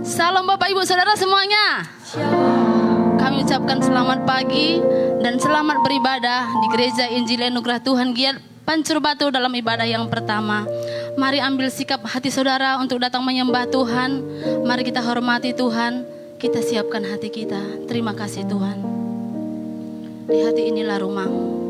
Salam Bapak Ibu Saudara semuanya. Kami ucapkan selamat pagi dan selamat beribadah di Gereja Injil Anugerah Tuhan Giat Pancur Batu dalam ibadah yang pertama. Mari ambil sikap hati saudara untuk datang menyembah Tuhan. Mari kita hormati Tuhan. Kita siapkan hati kita. Terima kasih Tuhan. Di hati inilah rumahmu.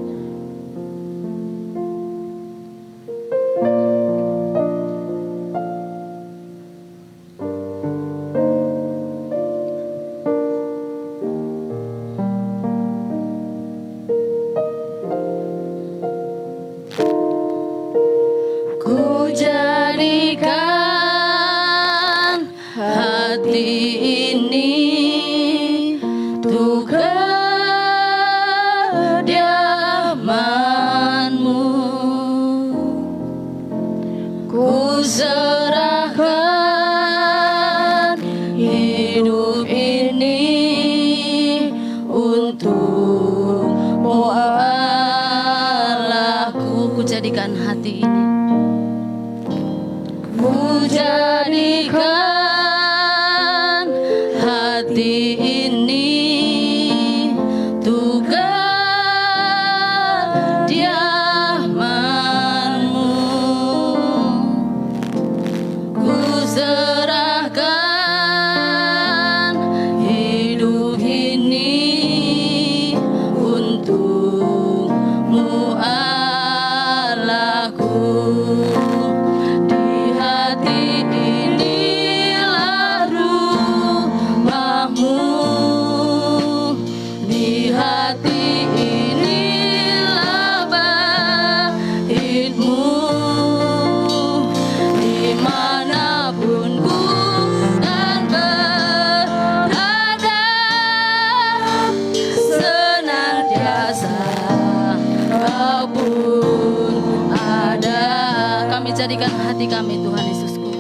Jadikan hati kami Tuhan Yesusku.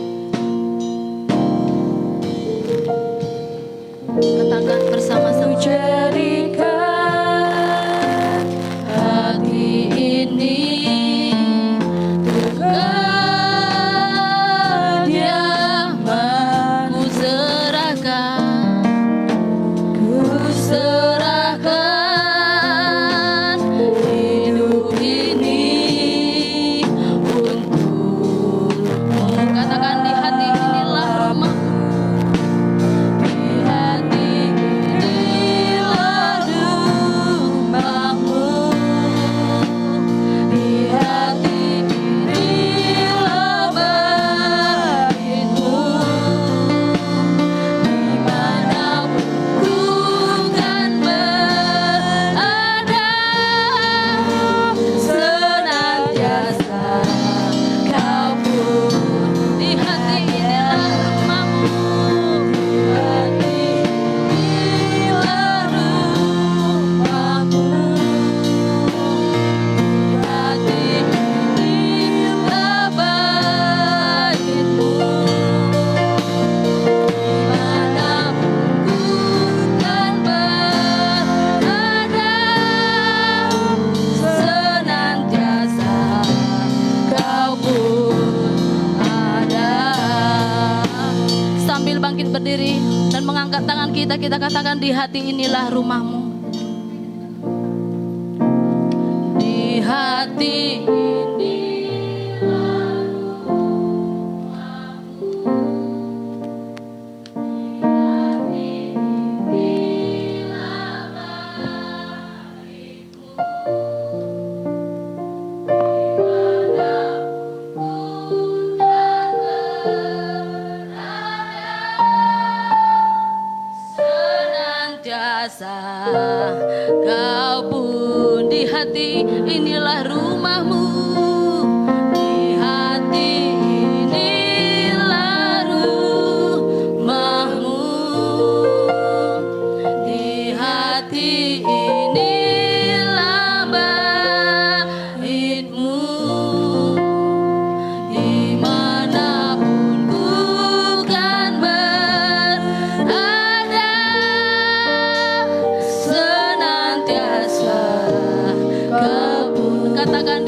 Katakan bersama-sama. Jadikan hati ini untuk kediaman. Ku serahkan hidup ini. Katakan di hati inilah rumahmu. Di hati inilah rumahmu. Di hati inilah baitmu. Dimanapun ku kan berada, senantiasa kau pun. Di hati inilah rumahmu. Di hati inilah rumahmu. Di hati inilah baitmu. Dimanapun ku kan berada, senantiasa kau pun ada. Sambil bangkit berdiri dan mengangkat tangan kita, kita katakan di hati inilah rumahmu. Di hati inilah rumahmu. Di hati inilah baitmu. Dimanapun kan berada, senantiasa kau pun. Di hati inilah rumahmu. Di hati inilah rumahmu. Di hati inilah baitmu. Dimanapun ku kan berada, senantiasa kau pun. Katakan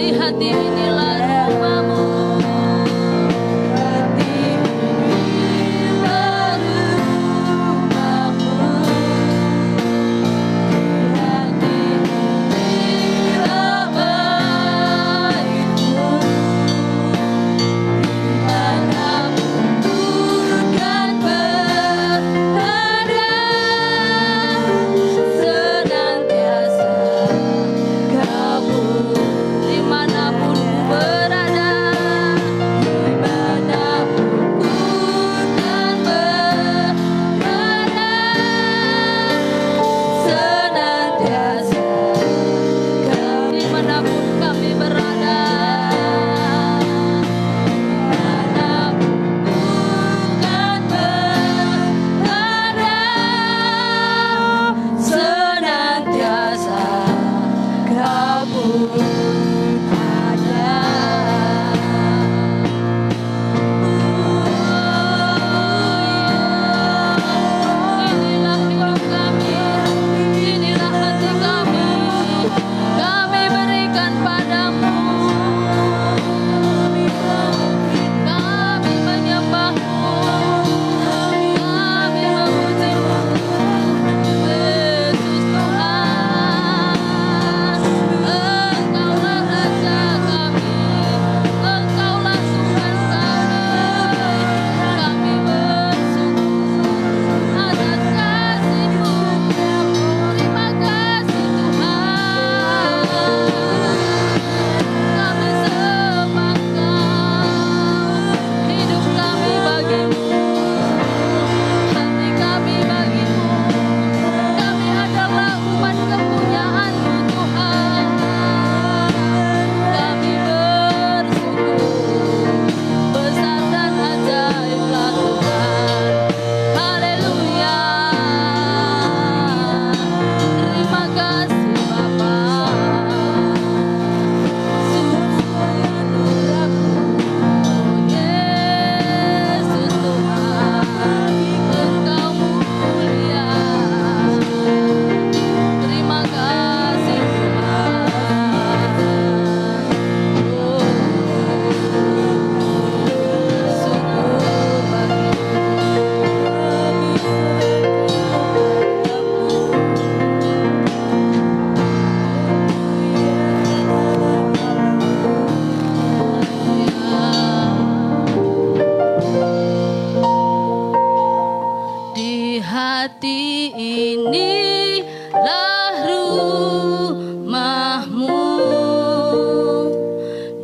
hati inilah rumahmu,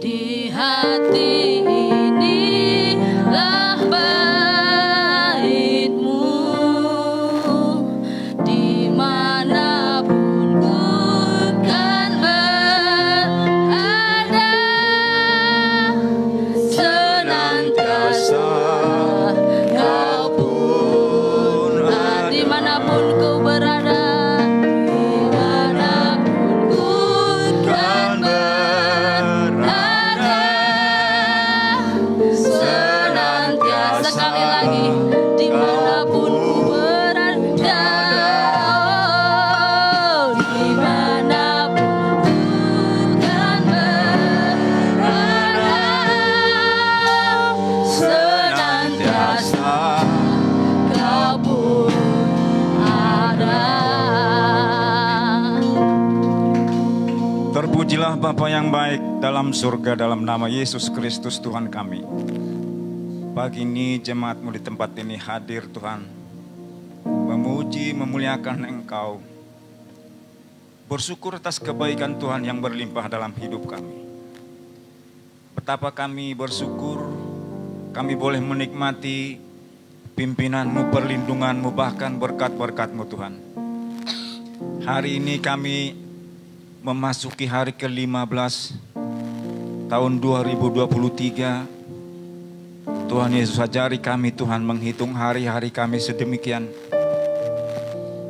di hati inilah baitmu, dimanapun ku kan berada, senantiasa kau pun ada. Dimanapun ku berada, dimanapun ku kan berada, senantiasa. Sekali lagi, dimanapun ku berada, oh, dimanapun ku kan berada, senantiasa kau pun ada. Terpujilah Bapa yang baik dalam surga, dalam nama Yesus Kristus Tuhan kami. Pagi ini jemaat-Mu di tempat ini hadir Tuhan, memuji, memuliakan Engkau, bersyukur atas kebaikan Tuhan yang berlimpah dalam hidup kami. Betapa kami bersyukur, kami boleh menikmati pimpinan-Mu, perlindungan-Mu, bahkan berkat-berkat-Mu Tuhan. Hari ini kami memasuki hari ke-15 tahun 2023. Tuhan Yesus ajari kami Tuhan menghitung hari-hari kami sedemikian,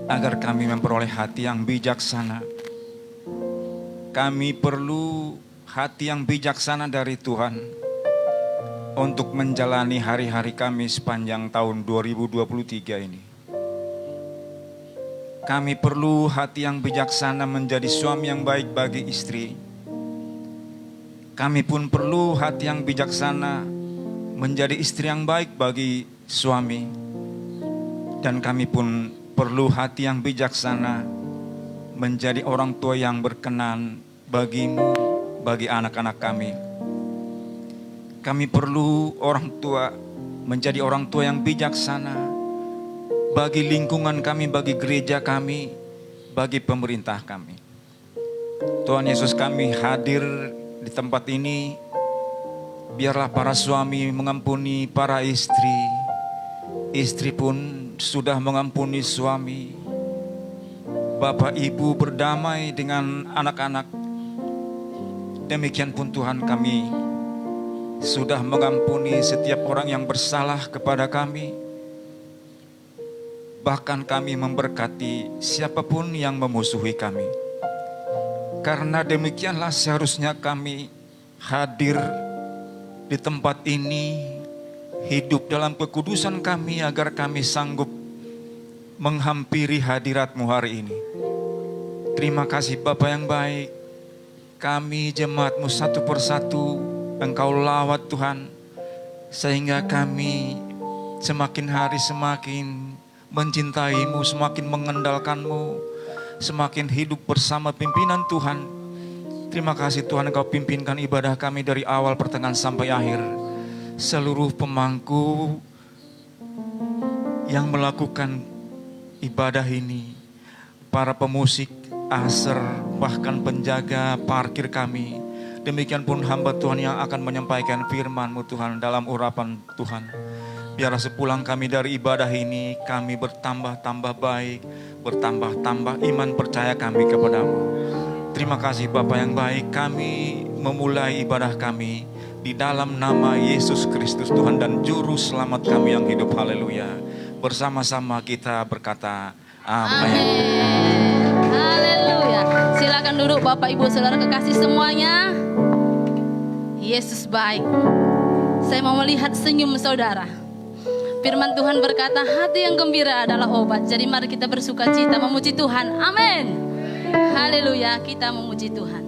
agar kami memperoleh hati yang bijaksana. Kami perlu hati yang bijaksana dari Tuhan untuk menjalani hari-hari kami sepanjang tahun 2023 ini. Kami perlu hati yang bijaksana menjadi suami yang baik bagi istri. Kami pun perlu hati yang bijaksana menjadi istri yang baik bagi suami. Dan kami pun perlu hati yang bijaksana menjadi orang tua yang berkenan bagi-Mu, bagi anak-anak kami. Kami perlu orang tua menjadi orang tua yang bijaksana bagi lingkungan kami, bagi gereja kami, bagi pemerintah kami. Tuhan Yesus, kami hadir di tempat ini. Biarlah para suami mengampuni para istri, istri pun sudah mengampuni suami. Bapak Ibu berdamai dengan anak-anak. Demikian pun Tuhan, kami sudah mengampuni setiap orang yang bersalah kepada kami. Bahkan kami memberkati siapapun yang memusuhi kami. Karena demikianlah seharusnya kami hadir di tempat ini, hidup dalam kekudusan kami agar kami sanggup menghampiri hadirat-Mu hari ini. Terima kasih Bapa yang baik. Kami jemaat-Mu satu persatu Engkau lawat Tuhan, sehingga kami semakin hari semakin mencintai-Mu, semakin mengandalkan-Mu, semakin hidup bersama pimpinan Tuhan. Terima kasih Tuhan, Engkau pimpinkan ibadah kami dari awal pertengahan sampai akhir. Seluruh pemangku yang melakukan ibadah ini, para pemusik, aser, bahkan penjaga parkir kami. Demikian pun hamba Tuhan yang akan menyampaikan firman-Mu Tuhan dalam urapan Tuhan. Biarlah sepulang kami dari ibadah ini, kami bertambah-tambah baik, bertambah-tambah iman percaya kami kepada-Mu. Terima kasih Bapa yang baik, kami memulai ibadah kami di dalam nama Yesus Kristus Tuhan dan Juru Selamat kami yang hidup. Haleluya. Bersama-sama kita berkata amin. Haleluya. Silakan duduk Bapak Ibu Saudara kekasih semuanya. Yesus baik. Saya mau melihat senyum saudara. Firman Tuhan berkata, hati yang gembira adalah obat. Jadi mari kita bersuka cita memuji Tuhan. Amin. Haleluya, kita memuji Tuhan.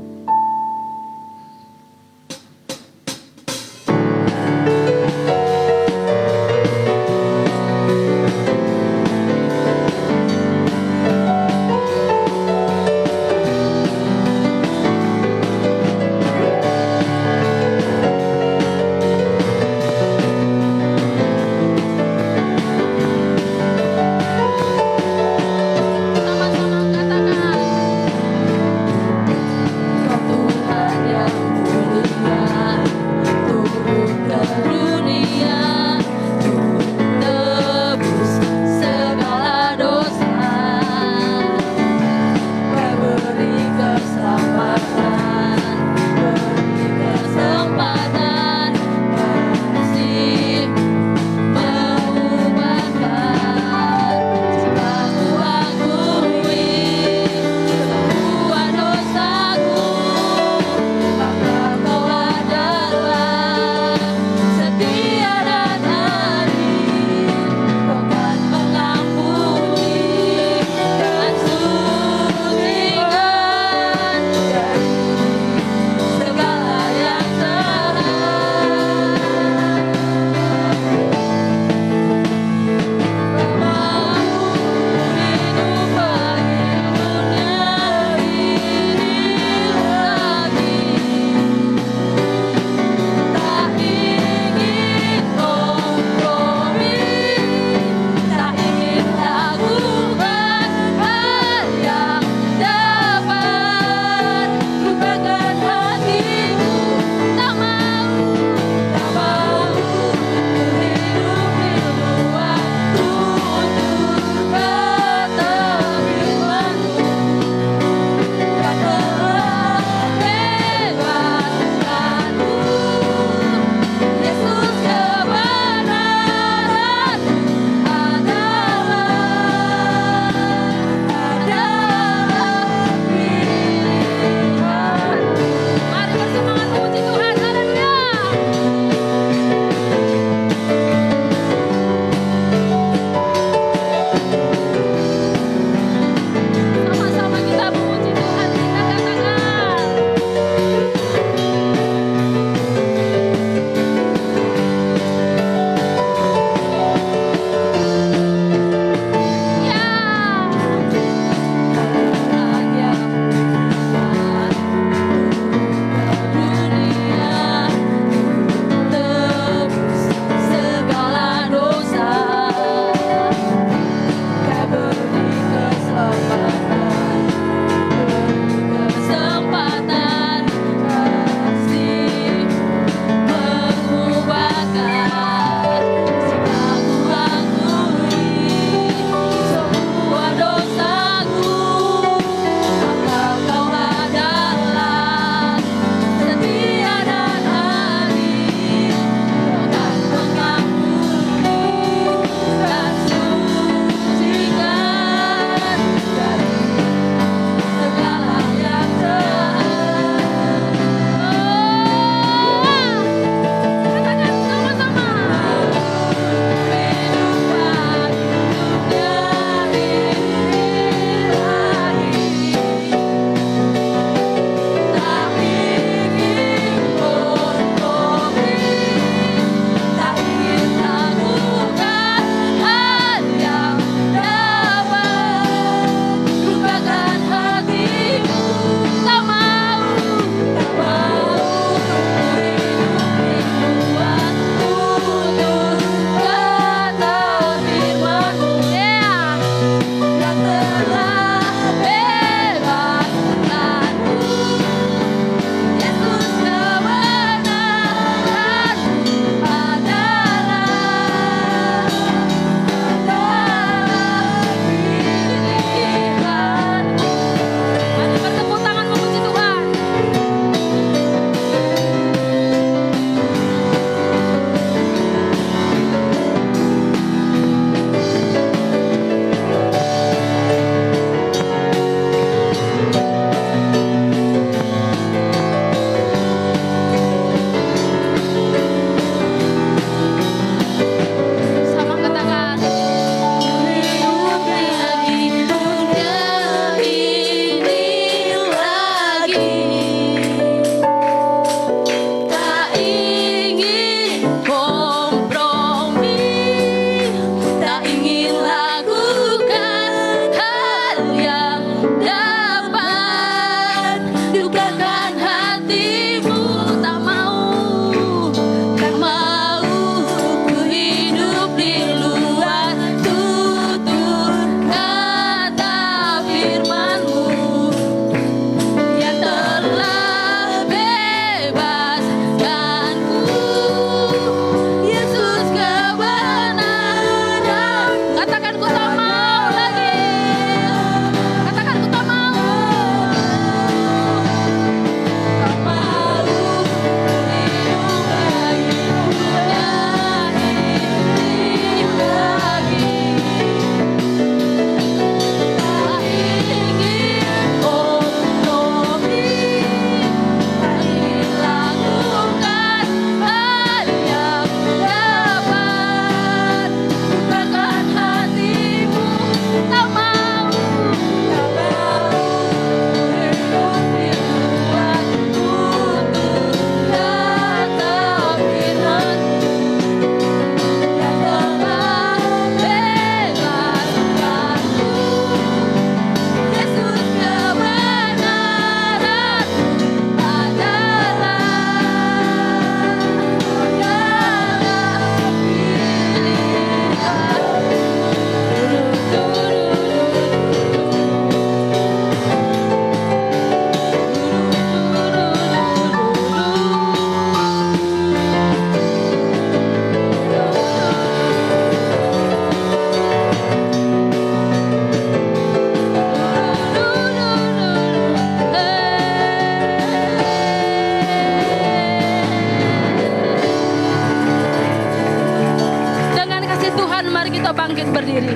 Tuhan, mari kita bangkit berdiri.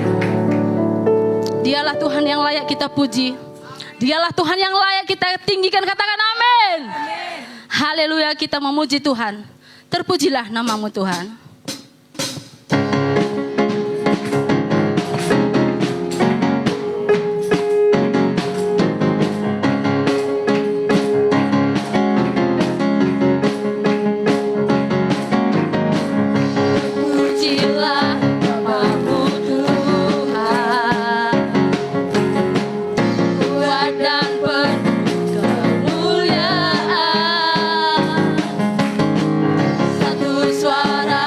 Dialah Tuhan yang layak kita puji. Dialah Tuhan yang layak kita tinggikan, katakan amin. Haleluya, kita memuji Tuhan. Terpujilah namamu Tuhan. Pujilah namamu Tuhan. Kuat dan penuh kemuliaan. Satu suara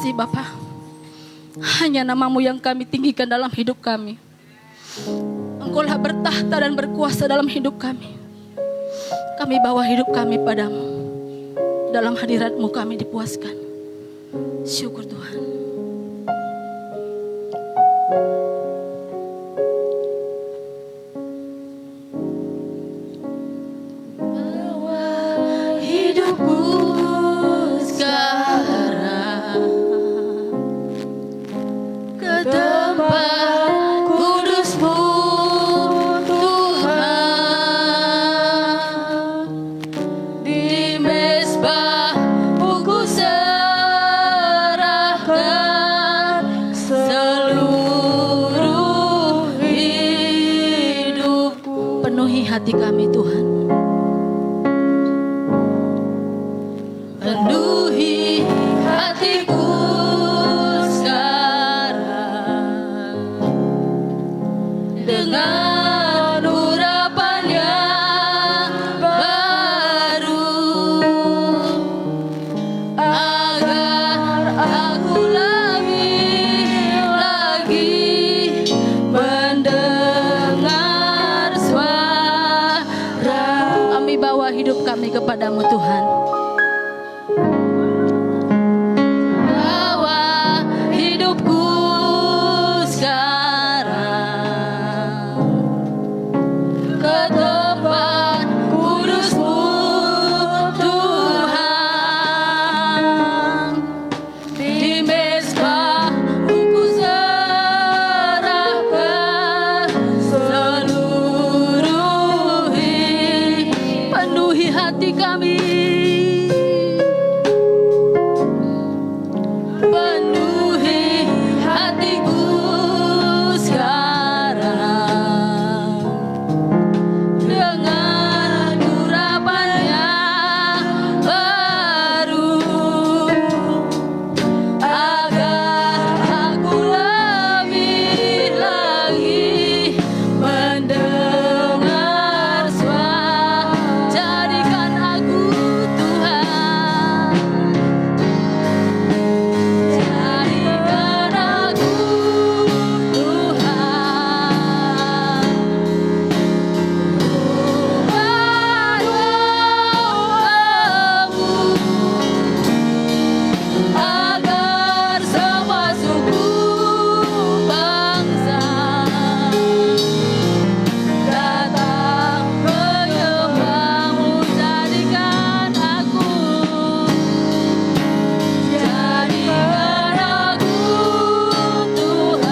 kasih Bapa. Hanya nama-Mu yang kami tinggikan dalam hidup kami. Engkaulah bertahta dan berkuasa dalam hidup kami. Kami bawa hidup kami padamu. Dalam hadirat-Mu kami dipuaskan. Syukur Tuhan. Bawa hidupku sekarang ke tempat kudus-Mu Tuhan. Di mezbah-Mu ku serahkan seluruh hidupku. Penuhi hati kami Tuhan. Penuhi hatiku sekarang dengan urapan yang baru, agar aku lebih lagi mendengar suara. Kami bawa hidup kami kepadamu Tuhan. Bawa hidupku sekarang ke tempat kudus-Mu Tuhan. Di mezbah-Mu ku serahkan seluruh hidup. Penuhi hati kami. Penuhi hatiku sekarang dengan urapan yang baru, agar aku lebih lagi mendengar suara. Jadikan aku Tuhan. Jadikan aku Tuhan. Bawamu agar semua suku bangsa datang menyembah-Mu. Jadikan aku. Jadikan aku Tuhan.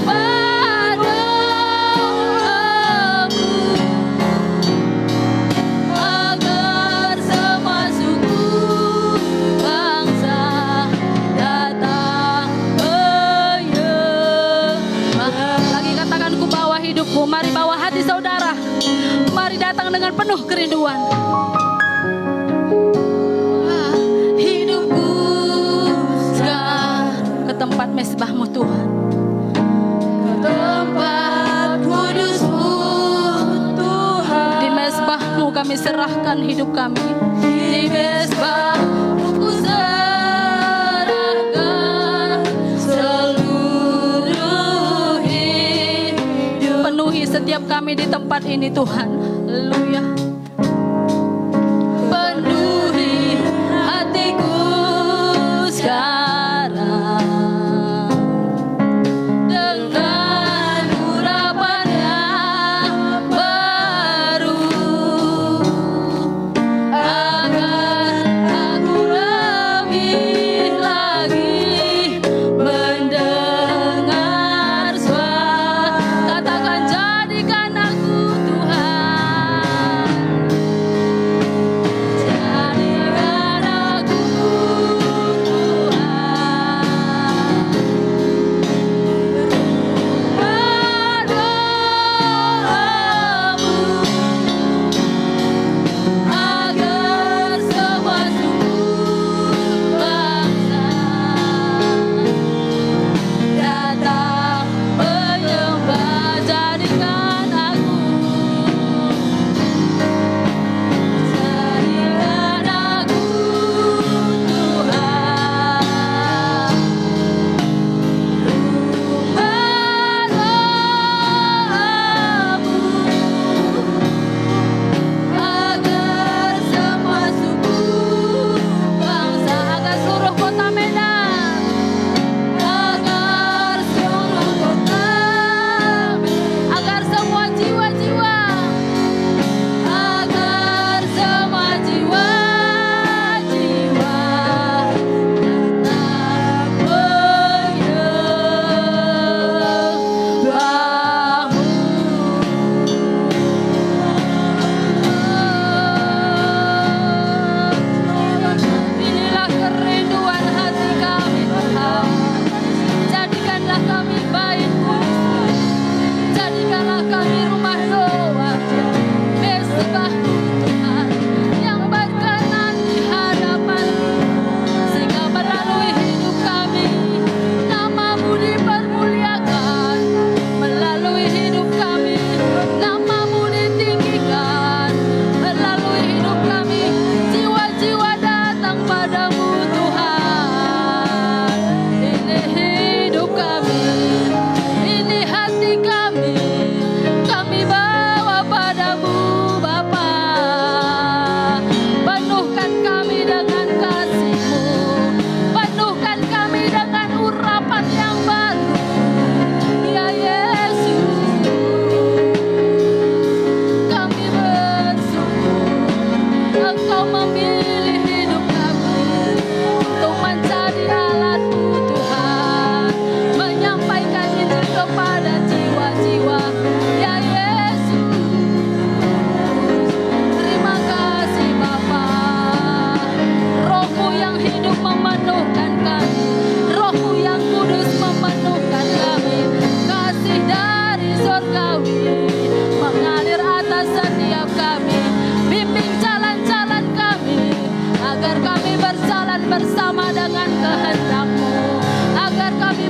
Padamu agar semua suku bangsa datang menyembah. Lagi katakan, ku bawa hidupmu. Mari bawa hati saudara. Mari datang dengan penuh kerinduan. Hidupku sekarang ke tempat mezbah-Mu Tuhan. Ke tempat kudus-Mu Tuhan. Di mezbah-Mu kami serahkan hidup kami. Di mezbah-Mu ku serahkan seluruh hidup. Penuhi setiap kami di tempat ini Tuhan. Haleluya. Penuhi hatiku sekarang dengan urapan yang baru, agar aku lebih lagi mendengar suara. Katakan, jadikan aku Tuhan.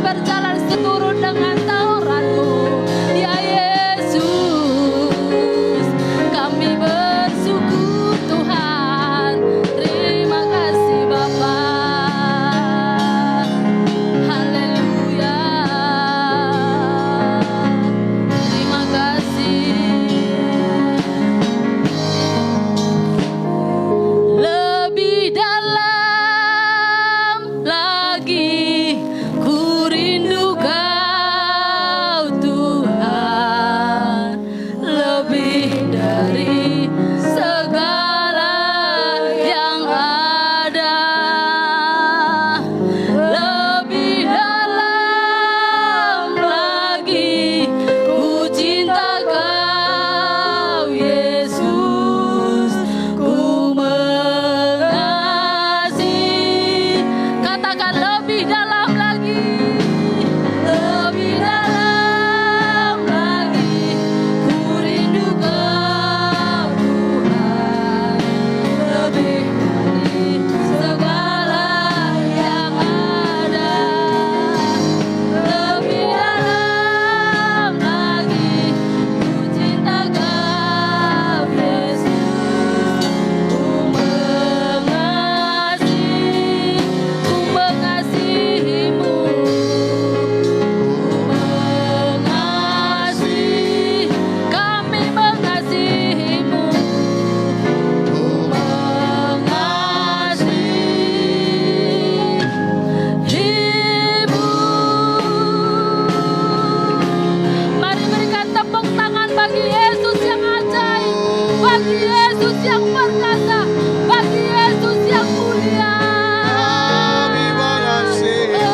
berjalan seturut dengan Taurat-Mu. Ya Yesus, kami bersyukur Tuhan. Terima kasih Bapa. Haleluya. Terima kasih. Lebih dalam lagi ku rindu Kau Tuhan, lebih dari segala yang ada, lebih dalam lagi ku cinta Kau Yesus, ku mengasihi. Katakan lebih dalam lagi, lebih dalam lagi ku rindu Kau Tuhan, lebih dari segala yang ada, lebih dalam lagi ku cinta Kau Yesus, ku mengasihi, ku mengasihi-Mu, ku mengasihi, kami mengasihi-Mu, ku mengasihi-Mu. Mari berikan tepuk tangan bagi Yesus yang ajaib, bagi Yesus yang perkasa, bagi Yesus yang mulia. Kami mengasihi,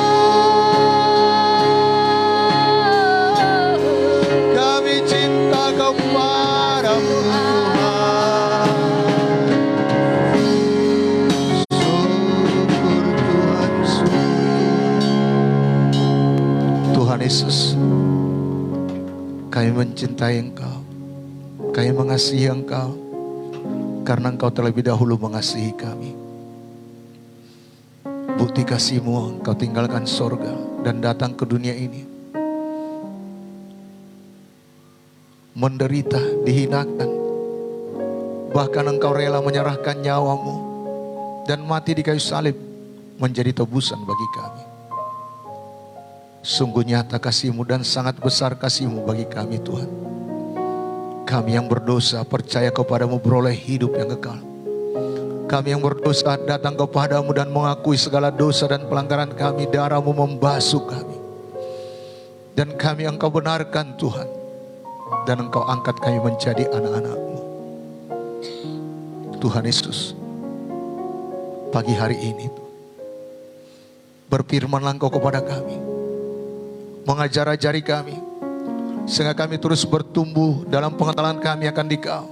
kami cinta kepadamu Tuhan. Syukur Tuhan, Tuhan Yesus, kami mencintai Engkau, kami mengasihi Engkau, karena Engkau terlebih dahulu mengasihi kami. Bukti kasih-Mu, Engkau tinggalkan sorga dan datang ke dunia ini, menderita, dihinakan, bahkan Engkau rela menyerahkan nyawa-Mu dan mati di kayu salib menjadi tebusan bagi kami. Sungguh nyata kasih-Mu dan sangat besar kasih-Mu bagi kami Tuhan. Kami yang berdosa percaya kepadamu beroleh hidup yang kekal. Kami yang berdosa datang kepadamu dan mengakui segala dosa dan pelanggaran kami. Darah-Mu membasuh kami. Dan kami Engkau benarkan Tuhan. Dan Engkau angkat kami menjadi anak-anak-Mu. Tuhan Yesus, pagi hari ini berfirman-Lah Engkau kepada kami, mengajar-ajari kami, sehingga kami terus bertumbuh dalam pengenalan kami akan Dikau.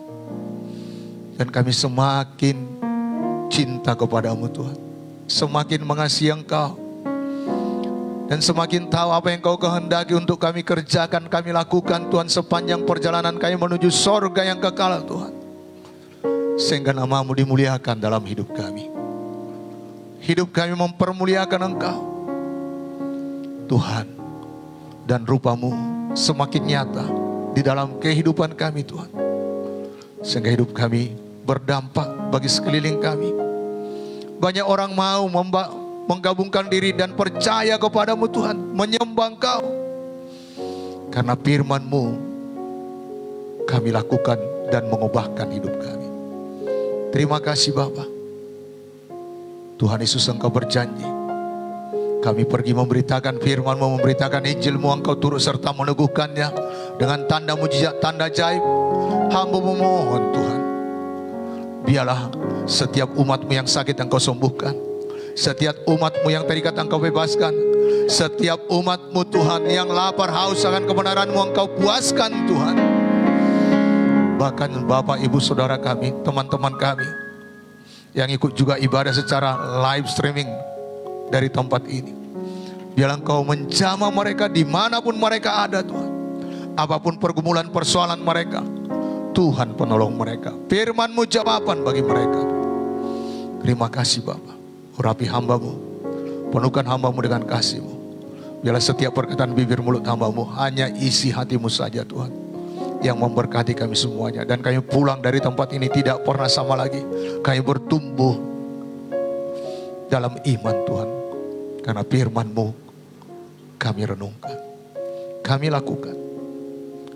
Dan kami semakin cinta kepadamu Tuhan, semakin mengasihi Engkau, dan semakin tahu apa yang Kau kehendaki untuk kami kerjakan, kami lakukan Tuhan, sepanjang perjalanan kami menuju sorga yang kekal Tuhan. Sehingga nama-Mu dimuliakan dalam hidup kami. Hidup kami mempermuliakan Engkau Tuhan, dan rupa-Mu semakin nyata di dalam kehidupan kami Tuhan. Sehingga hidup kami berdampak bagi sekeliling kami. Banyak orang mau menggabungkan diri dan percaya kepadamu Tuhan, menyembah Engkau. Karena firman-Mu kami lakukan dan mengubahkan hidup kami. Terima kasih Bapa. Tuhan Yesus, Engkau berjanji, kami pergi memberitakan firman-Mu, memberitakan Injil-Mu, Engkau turut serta meneguhkannya dengan tanda mujizat, tanda ajaib. Hamba memohon Tuhan, biarlah setiap umat-Mu yang sakit Engkau sembuhkan, setiap umat-Mu yang terikat Engkau bebaskan, setiap umat-Mu Tuhan yang lapar haus akan kebenaran-Mu Engkau puaskan Tuhan. Bahkan Bapak Ibu Saudara kami, teman-teman kami yang ikut juga ibadah secara live streaming dari tempat ini, biarlah Engkau menjamah mereka dimanapun mereka ada Tuhan. Apapun pergumulan persoalan mereka, Tuhan penolong mereka. Firman-Mu jawaban bagi mereka. Terima kasih Bapa. Urapi hamba-Mu, penuhkan hamba-Mu dengan kasih-Mu. Biarlah setiap perkataan bibir mulut hamba-Mu hanya isi hati-Mu saja Tuhan, yang memberkati kami semuanya. Dan kami pulang dari tempat ini tidak pernah sama lagi. Kami bertumbuh dalam iman Tuhan, karena firman-Mu kami renungkan, kami lakukan.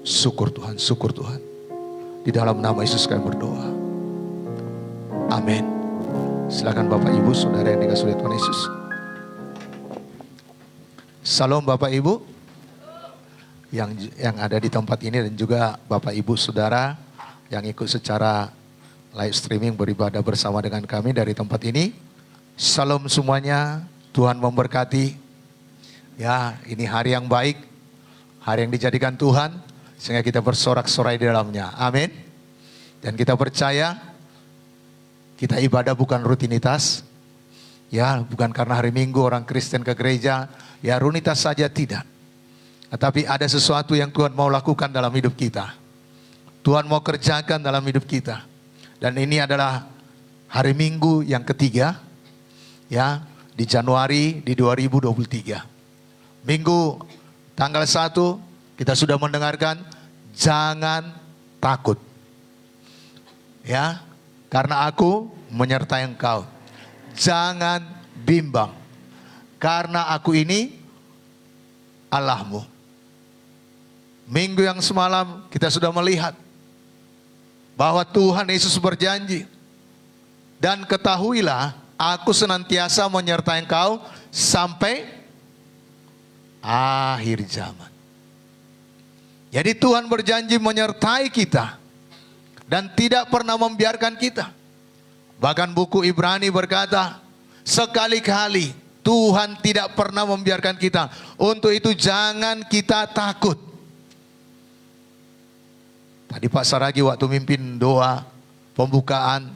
Syukur Tuhan, syukur Tuhan. Di dalam nama Yesus kami berdoa. Amin. Silakan Bapak Ibu, saudara yang dikasihi oleh Tuhan Yesus. Salam Bapak Ibu yang ada di tempat ini, dan juga Bapak Ibu saudara yang ikut secara live streaming beribadah bersama dengan kami dari tempat ini. Salam semuanya, Tuhan memberkati. Ya, ini hari yang baik, hari yang dijadikan Tuhan, sehingga kita bersorak-sorai di dalamnya. Amin. Dan kita percaya kita ibadah bukan rutinitas. Ya, bukan karena hari Minggu orang Kristen ke gereja, ya rutinitas saja, tidak. Tetapi ada sesuatu yang Tuhan mau lakukan dalam hidup kita. Tuhan mau kerjakan dalam hidup kita. Dan ini adalah hari Minggu yang ketiga, ya, di Januari di 2023. Minggu tanggal 1 kita sudah mendengarkan jangan takut. Ya, karena aku menyertai engkau. Jangan bimbang, karena aku ini Allahmu. Minggu yang semalam kita sudah melihat bahwa Tuhan Yesus berjanji, dan ketahuilah aku senantiasa menyertai engkau sampai akhir zaman. Jadi Tuhan berjanji menyertai kita dan tidak pernah membiarkan kita. Bahkan buku Ibrani berkata, sekali-kali Tuhan tidak pernah membiarkan kita. Untuk itu jangan kita takut. Tadi Pak Saragi waktu mimpin doa pembukaan,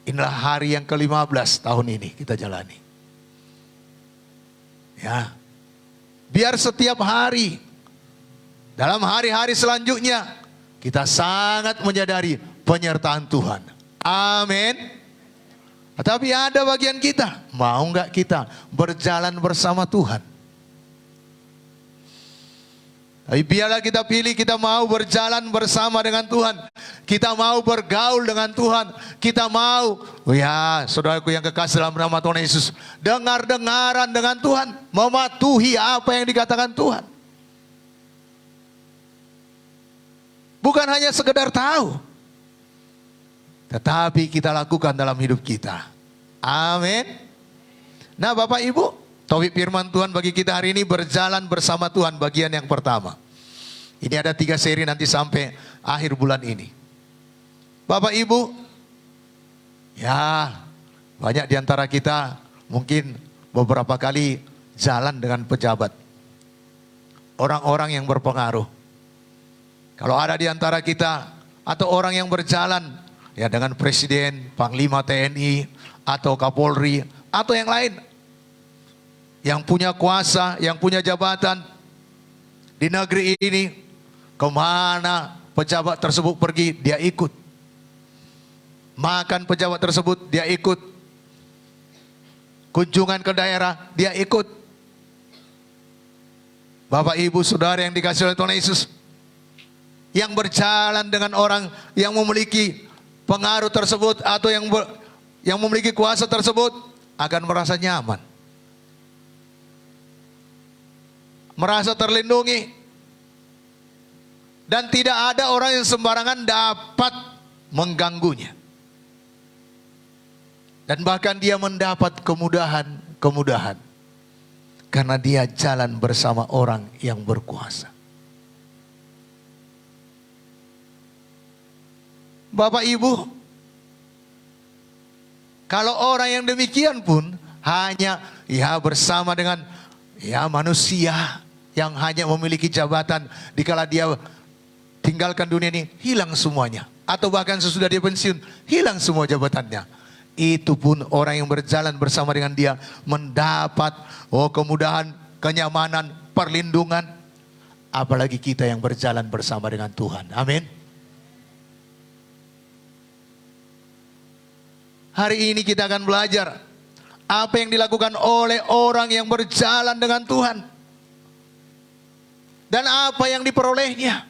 inilah hari yang ke-15 tahun ini kita jalani. Ya, biar setiap hari, dalam hari-hari selanjutnya, kita sangat menyadari penyertaan Tuhan. Amin. Tapi ada bagian kita, mau nggak kita berjalan bersama Tuhan? Tapi biarlah kita pilih, kita mau berjalan bersama dengan Tuhan. Kita mau bergaul dengan Tuhan. Kita mau, ya saudaraku yang kekasih dalam nama Tuhan Yesus, dengar-dengaran dengan Tuhan, mematuhi apa yang dikatakan Tuhan. Bukan hanya sekedar tahu, tetapi kita lakukan dalam hidup kita. Amin. Nah Bapak Ibu, topik firman Tuhan bagi kita hari ini berjalan bersama Tuhan bagian yang pertama. Ini ada 3 seri nanti sampai akhir bulan ini. Bapak Ibu, ya banyak di antara kita mungkin beberapa kali jalan dengan pejabat, orang-orang yang berpengaruh. Kalau ada di antara kita atau orang yang berjalan ya dengan presiden, panglima TNI atau Kapolri atau yang lain, yang punya kuasa, yang punya jabatan di negeri ini, kemana pejabat tersebut pergi, dia ikut. Makan pejabat tersebut, dia ikut. Kunjungan ke daerah, dia ikut. Bapak Ibu Saudara yang dikasihi oleh Tuhan Yesus, yang berjalan dengan orang yang memiliki pengaruh tersebut atau yang memiliki kuasa tersebut akan merasa nyaman, merasa terlindungi, dan tidak ada orang yang sembarangan dapat mengganggunya. Dan bahkan dia mendapat kemudahan karena dia jalan bersama orang yang berkuasa. Bapak Ibu, kalau orang yang demikian pun hanya ya bersama dengan ya manusia yang hanya memiliki jabatan, dikala dia tinggalkan dunia ini hilang semuanya, atau bahkan sesudah dia pensiun hilang semua jabatannya. Itu pun orang yang berjalan bersama dengan dia mendapat kemudahan, kenyamanan, perlindungan. Apalagi kita yang berjalan bersama dengan Tuhan. Amin. Hari ini kita akan belajar apa yang dilakukan oleh orang yang berjalan dengan Tuhan. Dan apa yang diperolehnya.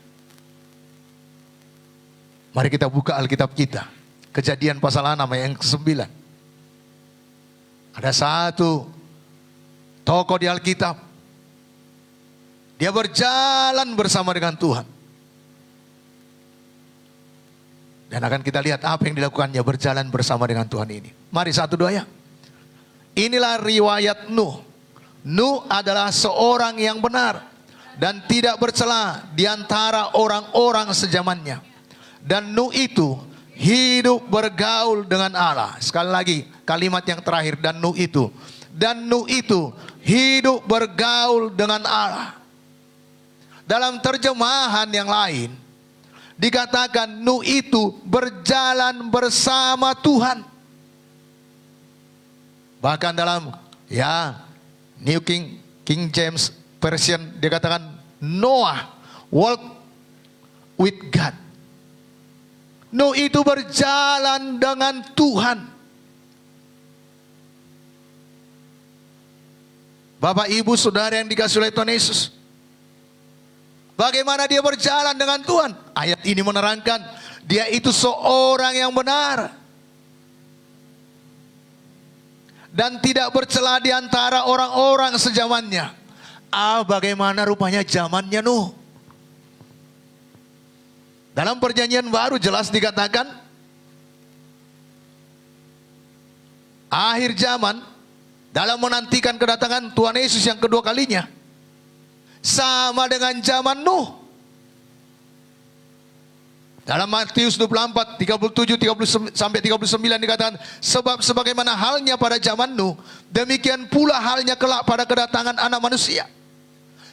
Mari kita buka Alkitab kita. Kejadian pasal 6 ayat yang ke-9. Ada satu tokoh di Alkitab. Dia berjalan bersama dengan Tuhan. Dan akan kita lihat apa yang dilakukannya berjalan bersama dengan Tuhan ini. Mari 1, 2 ya. Inilah riwayat Nuh. Nuh adalah seorang yang benar dan tidak bercela di antara orang-orang sezamannya. Dan Nuh itu hidup bergaul dengan Allah. Sekali lagi kalimat yang terakhir, dan Nuh itu. Dan Nuh itu hidup bergaul dengan Allah. Dalam terjemahan yang lain dikatakan Nuh itu berjalan bersama Tuhan. Bahkan dalam New King James Version dikatakan Noah walk with God. Nuh itu berjalan dengan Tuhan. Bapak, Ibu, Saudara yang dikasihi oleh Tuhan Yesus, bagaimana dia berjalan dengan Tuhan? Ayat ini menerangkan dia itu seorang yang benar dan tidak bercela di antara orang-orang sezamannya. Bagaimana rupanya zamannya Nuh? Dalam perjanjian baru jelas dikatakan akhir zaman dalam menantikan kedatangan Tuhan Yesus yang kedua kalinya sama dengan zaman Nuh. Dalam Matius 24, 37, 30 sampai 39 dikatakan, sebab sebagaimana halnya pada zaman Nuh, demikian pula halnya kelak pada kedatangan Anak Manusia.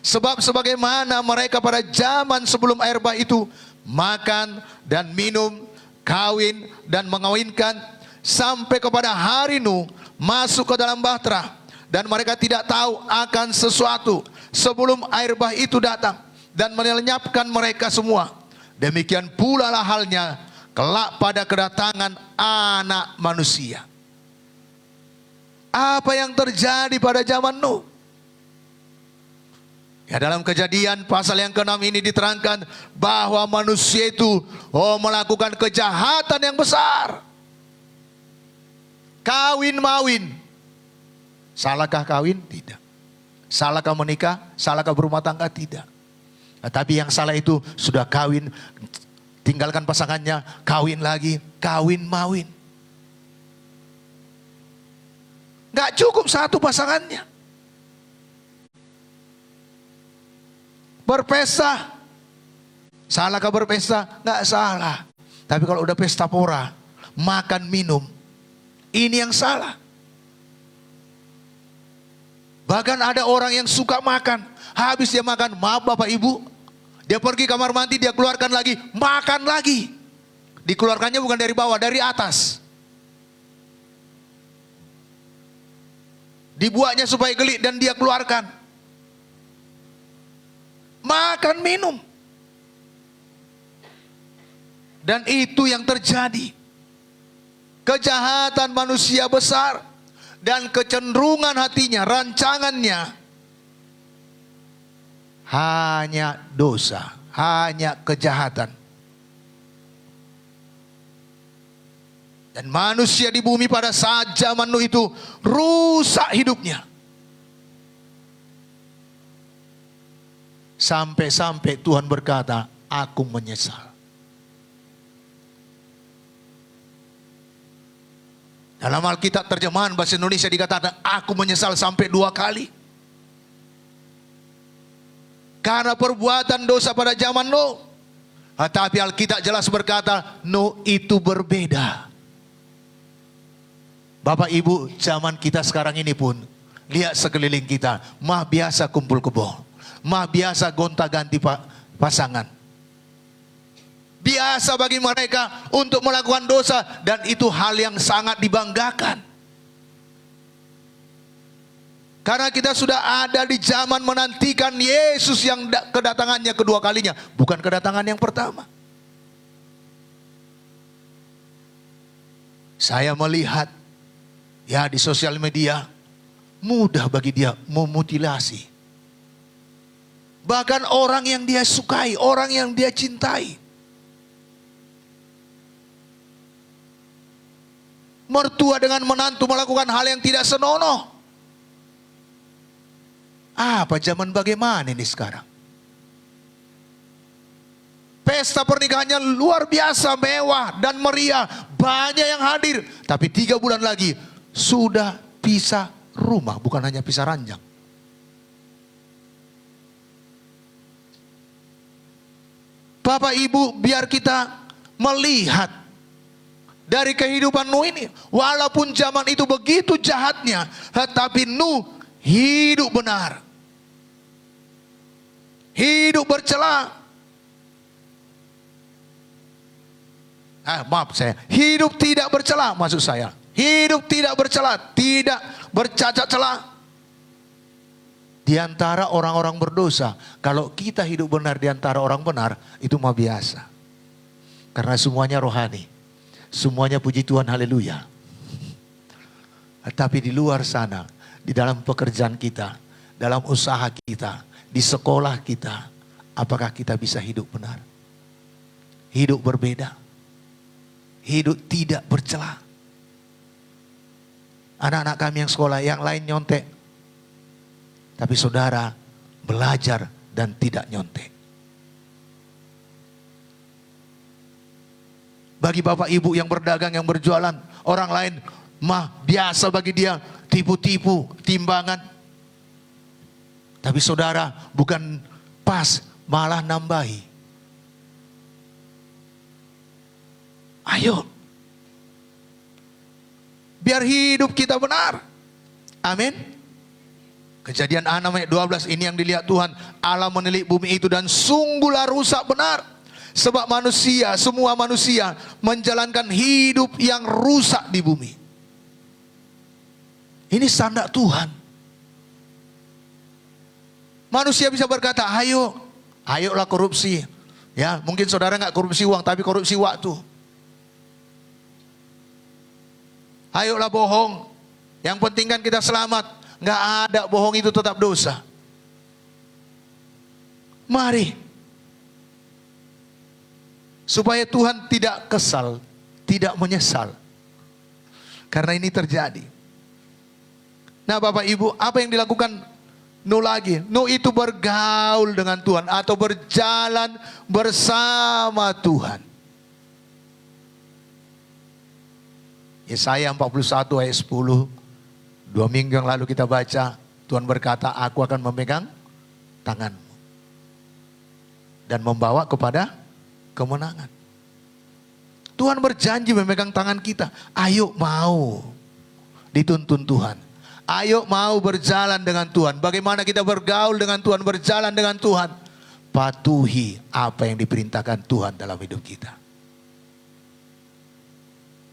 Sebab sebagaimana mereka pada zaman sebelum air bah itu makan dan minum, kawin dan mengawinkan, sampai kepada hari Nuh masuk ke dalam bahtera, dan mereka tidak tahu akan sesuatu sebelum air bah itu datang dan melenyapkan mereka semua. Demikian pula lah halnya kelak pada kedatangan Anak Manusia. Apa yang terjadi pada zaman Nuh? Ya, dalam Kejadian pasal yang ke-6 ini diterangkan bahwa manusia itu melakukan kejahatan yang besar. Kawin mawin. Salahkah kawin? Tidak. Salahkah menikah? Salahkah berumah tangga? Tidak. Tapi yang salah itu sudah kawin, tinggalkan pasangannya, kawin lagi, kawin mawin. Gak cukup satu pasangannya. Berpesta. Salahkah berpesta? Gak salah. Tapi kalau udah pesta pora, makan minum, ini yang salah. Bahkan ada orang yang suka makan, habis dia makan, maaf Bapak Ibu, dia pergi kamar mandi, dia keluarkan lagi, makan lagi. Dikeluarkannya bukan dari bawah, dari atas. Dibuatnya supaya gelik dan dia keluarkan. Makan minum. Dan itu yang terjadi. Kejahatan manusia besar dan kecenderungan hatinya, rancangannya hanya dosa, hanya kejahatan. Dan manusia di bumi pada saat zaman Nuh itu rusak hidupnya. Sampai-sampai Tuhan berkata, aku menyesal. Dalam Alkitab terjemahan bahasa Indonesia dikatakan, aku menyesal sampai 2 kali. Karena perbuatan dosa pada zaman Nuh. Tapi Alkitab jelas berkata, Nuh itu berbeda. Bapak Ibu, zaman kita sekarang ini pun, lihat sekeliling kita, mah biasa kumpul kebo, mah biasa gonta-ganti pasangan. Biasa bagi mereka untuk melakukan dosa, dan itu hal yang sangat dibanggakan. Karena kita sudah ada di zaman menantikan Yesus yang kedatangannya kedua kalinya, bukan kedatangan yang pertama. Saya melihat ya di sosial media, mudah bagi dia memutilasi. Bahkan orang yang dia sukai, orang yang dia cintai. Mertua dengan menantu melakukan hal yang tidak senonoh. Apa zaman bagaimana ini sekarang? Pesta pernikahannya luar biasa mewah dan meriah. Banyak yang hadir. Tapi 3 bulan lagi sudah pisah rumah. Bukan hanya pisah ranjang. Bapak Ibu, biar kita melihat dari kehidupan Nuh ini. Walaupun zaman itu begitu jahatnya, tetapi Nuh hidup benar. Hidup bercela. Maaf saya, hidup tidak bercela maksud saya. Hidup tidak bercela, tidak bercacat celah. Di antara orang-orang berdosa, kalau kita hidup benar di antara orang benar, itu mah biasa. Karena semuanya rohani. Semuanya puji Tuhan, haleluya. Tapi di luar sana, di dalam pekerjaan kita, dalam usaha kita, di sekolah kita, apakah kita bisa hidup benar? Hidup berbeda. Hidup tidak bercela. Anak-anak kami yang sekolah, yang lain nyontek. Tapi saudara belajar dan tidak nyontek. Bagi bapak ibu yang berdagang, yang berjualan, orang lain mah biasa bagi dia tipu-tipu, timbangan. Tapi saudara bukan pas, malah nambahi. Ayo, biar hidup kita benar. Amin. Kejadian 6 ayat 12 ini yang dilihat Tuhan. Allah menilik bumi itu dan sungguhlah rusak benar. Sebab manusia, semua manusia menjalankan hidup yang rusak di bumi. Ini standar Tuhan. Manusia bisa berkata, ayolah korupsi. Ya, mungkin saudara nggak korupsi uang, tapi korupsi waktu. Ayolah bohong. Yang penting kan kita selamat. Nggak ada, bohong itu tetap dosa. Mari. Supaya Tuhan tidak kesal, tidak menyesal. Karena ini terjadi. Nah Bapak Ibu, apa yang dilakukan Nuh lagi? Nuh itu bergaul dengan Tuhan atau berjalan bersama Tuhan. Yesaya 41 ayat 10, 2 minggu yang lalu kita baca, Tuhan berkata, aku akan memegang tanganmu dan membawa kepada kemenangan. Tuhan berjanji memegang tangan kita. Ayo mau dituntun Tuhan. Ayo mau berjalan dengan Tuhan. Bagaimana kita bergaul dengan Tuhan, berjalan dengan Tuhan. Patuhi apa yang diperintahkan Tuhan dalam hidup kita.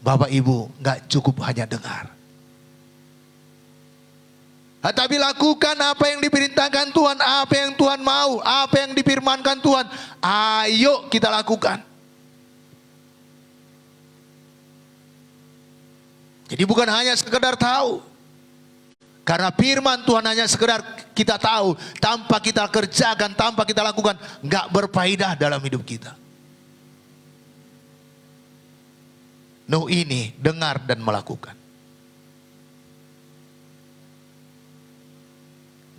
Bapak Ibu, gak cukup hanya dengar. Tapi lakukan apa yang diperintahkan Tuhan, apa yang Tuhan mau, apa yang difirmankan Tuhan. Ayo kita lakukan. Jadi bukan hanya sekedar tahu. Karena firman Tuhan hanya sekedar kita tahu, tanpa kita kerjakan, tanpa kita lakukan, gak berfaedah dalam hidup kita. Nuh ini dengar dan melakukan.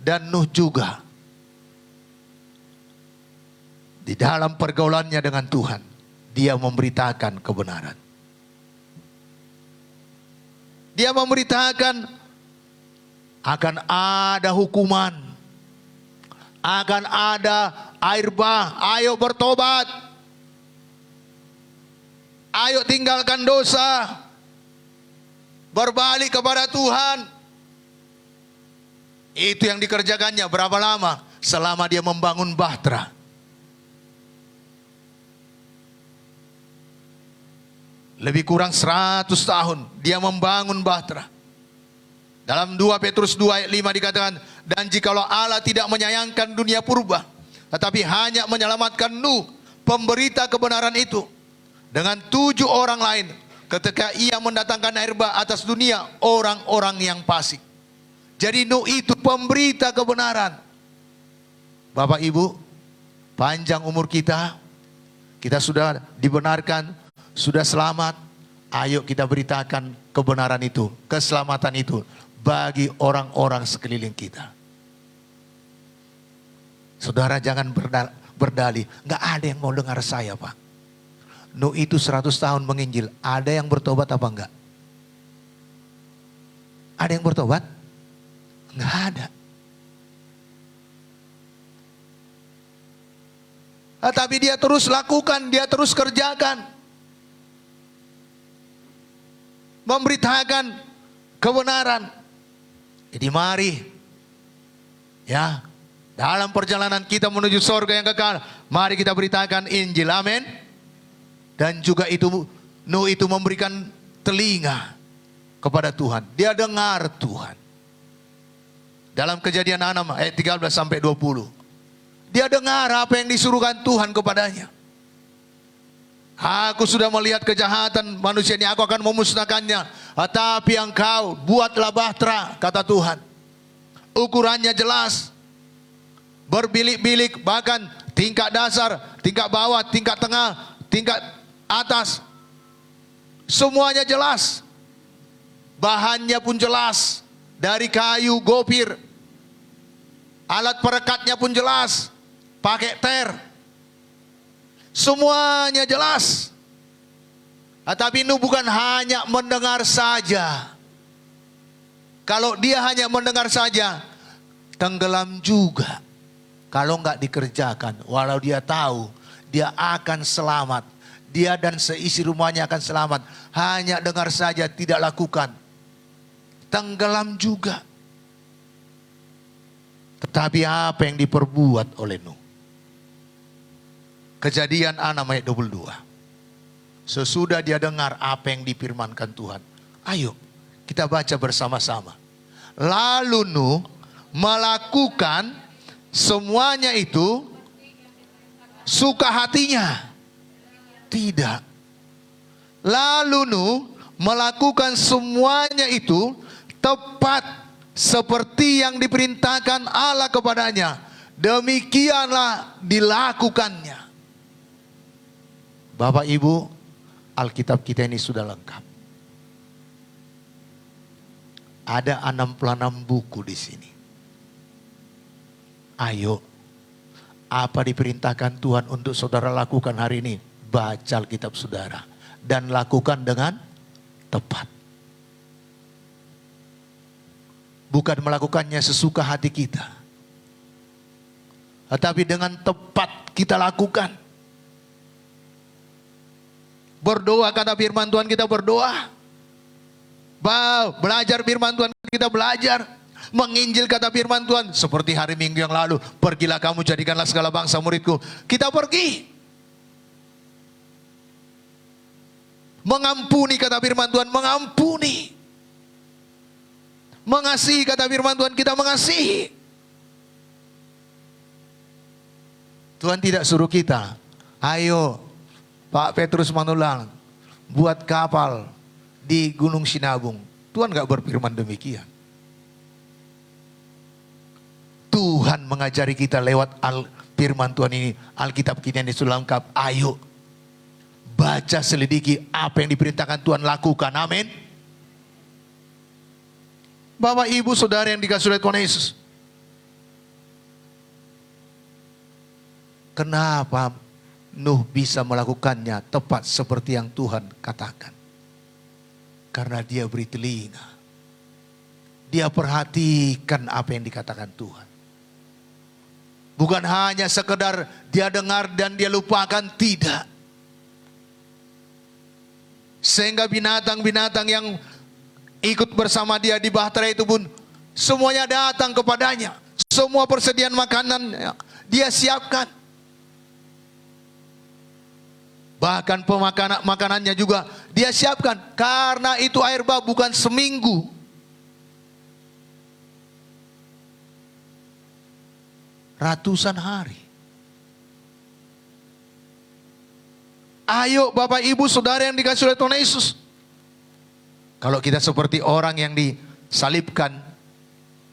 Dan Nuh juga di dalam pergaulannya dengan Tuhan, dia memberitakan kebenaran. Dia memberitakan akan ada hukuman, akan ada air bah, ayo bertobat. Ayo tinggalkan dosa. Berbalik kepada Tuhan. Itu yang dikerjakannya berapa lama? Selama dia membangun bahtera. Lebih kurang 100 tahun dia membangun bahtera. Dalam 2 Petrus 2 ayat 5 dikatakan, dan jikalau Allah tidak menyayangkan dunia purba, tetapi hanya menyelamatkan Nuh, pemberita kebenaran itu, dengan 7 orang lain, ketika ia mendatangkan air bah atas dunia orang-orang yang fasik. Jadi Nuh itu pemberita kebenaran. Bapak Ibu, panjang umur kita sudah dibenarkan, sudah selamat. Ayo kita beritakan kebenaran itu, keselamatan itu bagi orang-orang sekeliling kita. Saudara jangan berdalih, nggak ada yang mau dengar saya Pak. Nuh itu 100 tahun menginjil, ada yang bertobat apa enggak? Ada yang bertobat? Enggak ada. Tapi dia terus lakukan, dia terus kerjakan. Memberitakan kebenaran. Jadi mari, ya, dalam perjalanan kita menuju surga yang kekal, mari kita beritakan Injil, amin. Dan juga itu Nuh itu memberikan telinga kepada Tuhan. Dia dengar Tuhan. Dalam Kejadian 6 ayat 13 sampai 20. Dia dengar apa yang disuruhkan Tuhan kepadanya. Aku sudah melihat kejahatan manusia ini, aku akan memusnahkannya. Tetapi engkau buatlah bahtera, kata Tuhan. Ukurannya jelas, berbilik-bilik, bahkan tingkat dasar, tingkat bawah, tingkat tengah, tingkat atas. Semuanya jelas. Bahannya pun jelas. Dari kayu gopir. Alat perekatnya pun jelas. Pakai ter. Semuanya jelas. Tapi Nuh bukan hanya mendengar saja. Kalau dia hanya mendengar saja, tenggelam juga. Kalau nggak dikerjakan, walau dia tahu dia akan selamat, dia dan seisi rumahnya akan selamat, hanya dengar saja tidak lakukan, tenggelam juga. Tetapi apa yang diperbuat oleh Nuh? Kejadian 6 ayat 22. Sesudah dia dengar apa yang difirmankan Tuhan. Ayo kita baca bersama-sama. Lalu Nuh melakukan semuanya itu suka hatinya? Tidak. Lalu Nuh melakukan semuanya itu tepat seperti yang diperintahkan Allah kepadanya. Demikianlah dilakukannya. Bapak Ibu, Alkitab kita ini sudah lengkap. Ada 66 buku di sini. Ayo, apa diperintahkan Tuhan untuk saudara lakukan hari ini? Baca Alkitab saudara dan lakukan dengan tepat. Bukan melakukannya sesuka hati kita, tetapi dengan tepat kita lakukan. Berdoa, kata firman Tuhan kita berdoa. Belajar firman Tuhan kita belajar. Menginjil, kata firman Tuhan. Seperti hari Minggu yang lalu, pergilah kamu jadikanlah segala bangsa muridku. Kita pergi. Mengampuni, kata firman Tuhan, mengampuni. Mengasihi, kata firman Tuhan, kita mengasihi. Tuhan tidak suruh kita, ayo Pak Petrus Manulang buat kapal di Gunung Sinabung. Tuhan gak berfirman demikian. Tuhan mengajari kita lewat firman Tuhan ini, Alkitab kita ini sudah lengkap. Ayo baca, selidiki apa yang diperintahkan Tuhan, lakukan. Amin. Bapak Ibu Saudara yang dikasihi oleh Tuhan Yesus, kenapa Nuh bisa melakukannya tepat seperti yang Tuhan katakan? Karena dia beri telinga. Dia perhatikan apa yang dikatakan Tuhan. Bukan hanya sekedar dia dengar dan dia lupakan, tidak. Sehingga binatang-binatang yang ikut bersama dia di bahtera itu pun semuanya datang kepadanya. Semua persediaan makanan dia siapkan. Bahkan makanannya juga dia siapkan. Karena itu air bah bukan seminggu. Ratusan hari. Ayo Bapak Ibu Saudara yang dikasihi oleh Tuhan Yesus. Kalau kita seperti orang yang disalibkan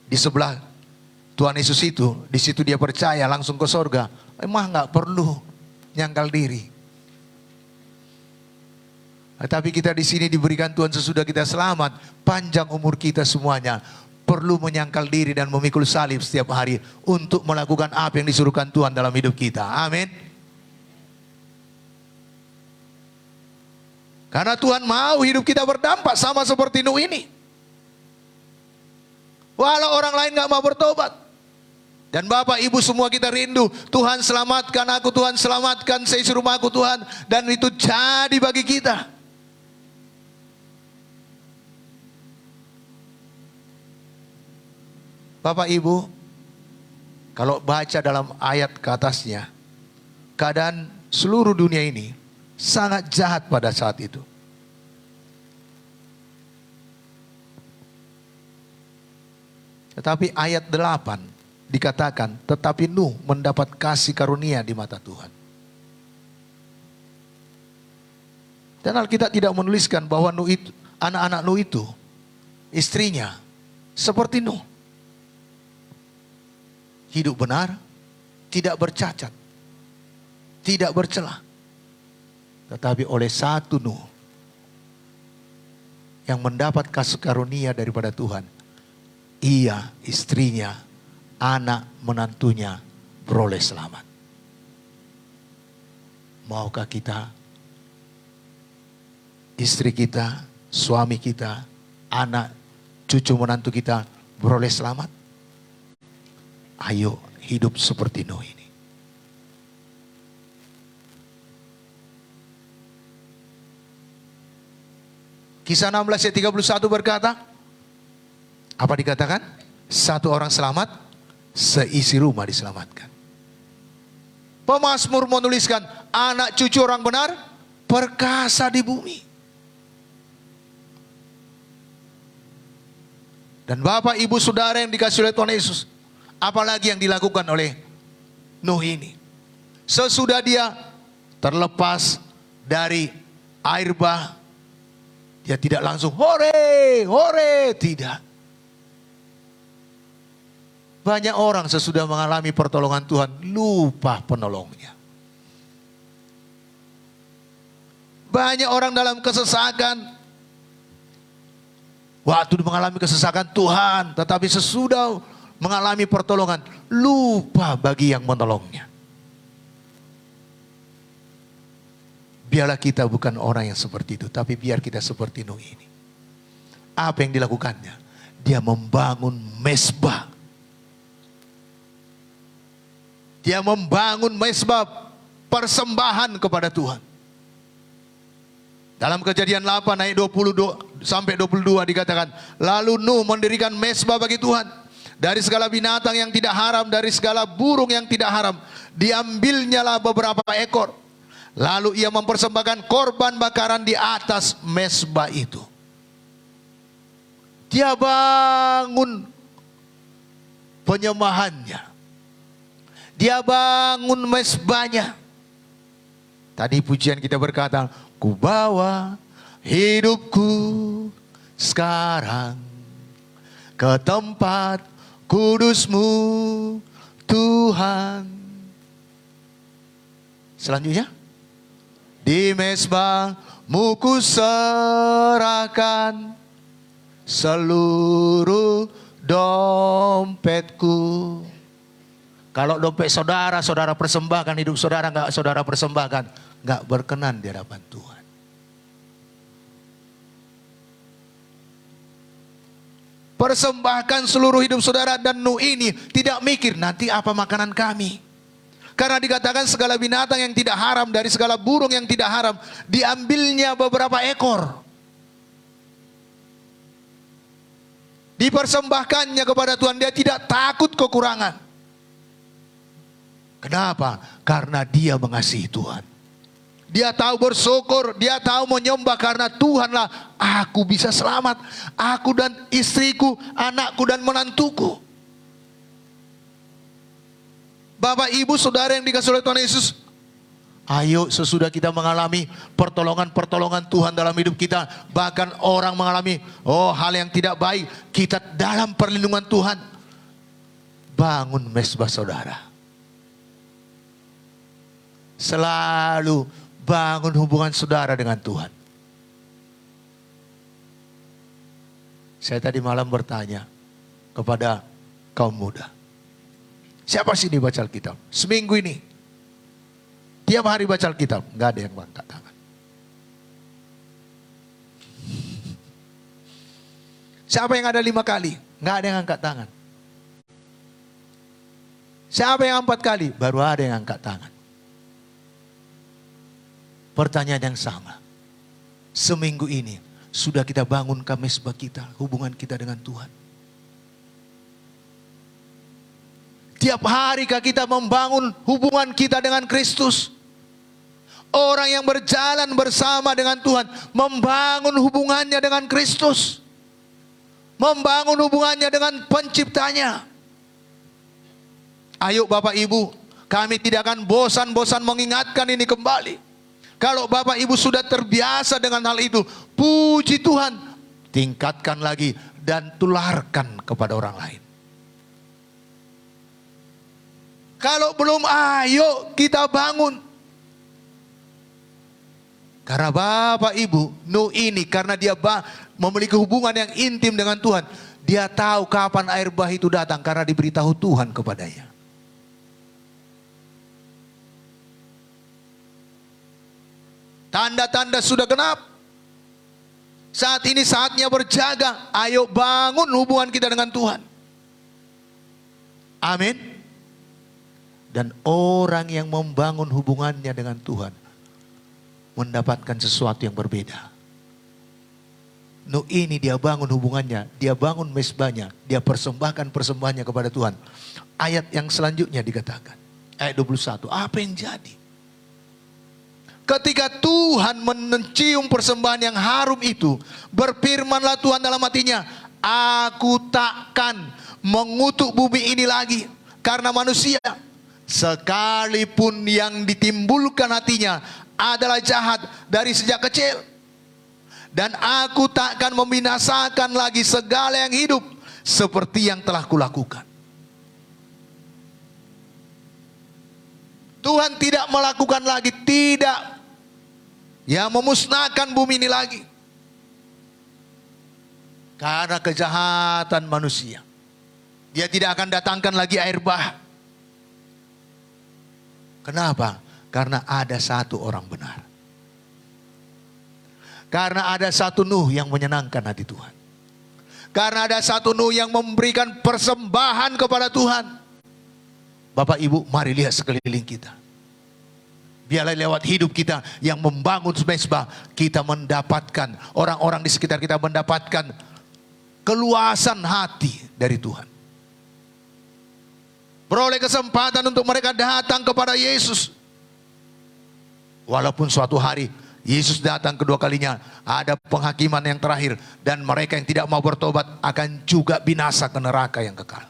di sebelah Tuhan Yesus itu, di situ dia percaya langsung ke sorga. Emang nggak perlu nyangkal diri. Tapi kita di sini diberikan Tuhan sesudah kita selamat, panjang umur kita semuanya, perlu menyangkal diri dan memikul salib setiap hari untuk melakukan apa yang disuruhkan Tuhan dalam hidup kita. Amin. Karena Tuhan mau hidup kita berdampak sama seperti Nuh ini. Walau orang lain gak mau bertobat. Dan Bapak Ibu semua kita rindu, Tuhan selamatkan aku, Tuhan selamatkan seisi rumahku Tuhan. Dan itu jadi bagi kita. Bapak Ibu, kalau baca dalam ayat ke atasnya, keadaan seluruh dunia ini sangat jahat pada saat itu. Tetapi ayat 8 dikatakan, tetapi Nuh mendapat kasih karunia di mata Tuhan. Dan Alkitab tidak menuliskan bahwa Nuh itu, anak-anak Nuh itu, istrinya seperti Nuh. Hidup benar, tidak bercacat, tidak bercela. Tetapi oleh satu Nuh yang mendapat kasih karunia daripada Tuhan, ia, istrinya, anak menantunya beroleh selamat. Maukah kita, istri kita, suami kita, anak, cucu menantu kita beroleh selamat? Ayo hidup seperti Nuh ini. Kisah 16 ayat 31 berkata, apa dikatakan? Satu orang selamat, seisi rumah diselamatkan. Pemazmur menuliskan, anak cucu orang benar perkasa di bumi. Dan Bapak Ibu Saudara yang dikasihi oleh Tuhan Yesus, apalagi yang dilakukan oleh Nuh ini. Sesudah dia terlepas dari air bah, dia tidak langsung hore, hore, tidak. Banyak orang sesudah mengalami pertolongan Tuhan lupa penolongnya. Banyak orang dalam kesesakan, waktu mengalami kesesakan Tuhan, tetapi sesudah mengalami pertolongan, lupa bagi yang menolongnya. Biarlah kita bukan orang yang seperti itu, tapi biar kita seperti Nuh ini. Apa yang dilakukannya? Dia membangun mezbah. Dia membangun mezbah persembahan kepada Tuhan. Dalam Kejadian 8 ayat 22 sampai 22 dikatakan, lalu Nuh mendirikan mezbah bagi Tuhan. Dari segala binatang yang tidak haram, dari segala burung yang tidak haram, diambilnyalah beberapa ekor. Lalu ia mempersembahkan korban bakaran di atas mezbah itu. Dia bangun penyembahannya. Dia bangun mezbahnya. Tadi pujian kita berkata, ku bawa hidupku sekarang ke tempat kudus-Mu Tuhan. Selanjutnya, di mezbah-Mu ku serahkan seluruh dompetku. Kalau dompet saudara, saudara persembahkan, hidup saudara enggak saudara persembahkan, enggak berkenan di hadapan Tuhan. Persembahkan seluruh hidup saudara. Dan Nuh ini tidak mikir nanti apa makanan kami. Karena dikatakan segala binatang yang tidak haram, dari segala burung yang tidak haram, diambilnya beberapa ekor. Dipersembahkannya kepada Tuhan. Dia tidak takut kekurangan. Kenapa? Karena dia mengasihi Tuhan. Dia tahu bersyukur, dia tahu menyembah karena Tuhanlah aku bisa selamat. Aku dan istriku, anakku dan menantuku. Bapak Ibu Saudara yang dikasihi oleh Tuhan Yesus, Ayo sesudah kita mengalami pertolongan-pertolongan Tuhan dalam hidup kita, bahkan orang mengalami hal yang tidak baik, kita dalam perlindungan Tuhan, bangun mesbah saudara. Selalu bangun hubungan saudara dengan Tuhan. Saya tadi malam bertanya kepada kaum muda, siapa sih ini baca Alkitab? Seminggu ini tiap hari baca Alkitab, nggak ada yang angkat tangan. Siapa yang ada 5 kali? Nggak ada yang angkat tangan. Siapa yang 4 kali? Baru ada yang angkat tangan. Pertanyaan yang sama. Seminggu ini sudah kita bangun mesbah kita, hubungan kita dengan Tuhan. Tiap harikah kita membangun hubungan kita dengan Kristus? Orang yang berjalan bersama dengan Tuhan membangun hubungannya dengan Kristus, membangun hubungannya dengan penciptanya. Ayo Bapak Ibu, kami tidak akan bosan-bosan mengingatkan ini kembali. Kalau Bapak Ibu sudah terbiasa dengan hal itu, puji Tuhan, tingkatkan lagi dan tularkan kepada orang lain. Kalau belum, ayo kita bangun. Karena Bapak Ibu, Nuh ini karena dia memiliki hubungan yang intim dengan Tuhan, dia tahu kapan air bah itu datang karena diberitahu Tuhan kepadanya. Tanda-tanda sudah genap. Saat ini saatnya berjaga. Ayo bangun hubungan kita dengan Tuhan. Amin. Dan orang yang membangun hubungannya dengan Tuhan mendapatkan sesuatu yang berbeda. Nuh ini dia bangun hubungannya, dia bangun mesbahnya, dia persembahkan persembahannya kepada Tuhan. Ayat yang selanjutnya dikatakan, ayat 21, apa yang jadi? Ketika Tuhan mencium persembahan yang harum itu, berfirmanlah Tuhan dalam hatinya, aku takkan mengutuk bumi ini lagi karena manusia. Sekalipun yang ditimbulkan hatinya adalah jahat dari sejak kecil. Dan aku takkan membinasakan lagi segala yang hidup seperti yang telah kulakukan. Tuhan tidak melakukan lagi, tidak memusnahkan bumi ini lagi. Karena kejahatan manusia. Dia tidak akan datangkan lagi air bah. Kenapa? Karena ada satu orang benar. Karena ada satu Nuh yang menyenangkan hati Tuhan. Karena ada satu Nuh yang memberikan persembahan kepada Tuhan. Bapak Ibu, mari lihat sekeliling kita. Biarlah lewat hidup kita yang membangun mesbah, kita mendapatkan, orang-orang di sekitar kita mendapatkan keluasan hati dari Tuhan. Beroleh kesempatan untuk mereka datang kepada Yesus. Walaupun suatu hari Yesus datang kedua kalinya, ada penghakiman yang terakhir, dan mereka yang tidak mau bertobat akan juga binasa ke neraka yang kekal.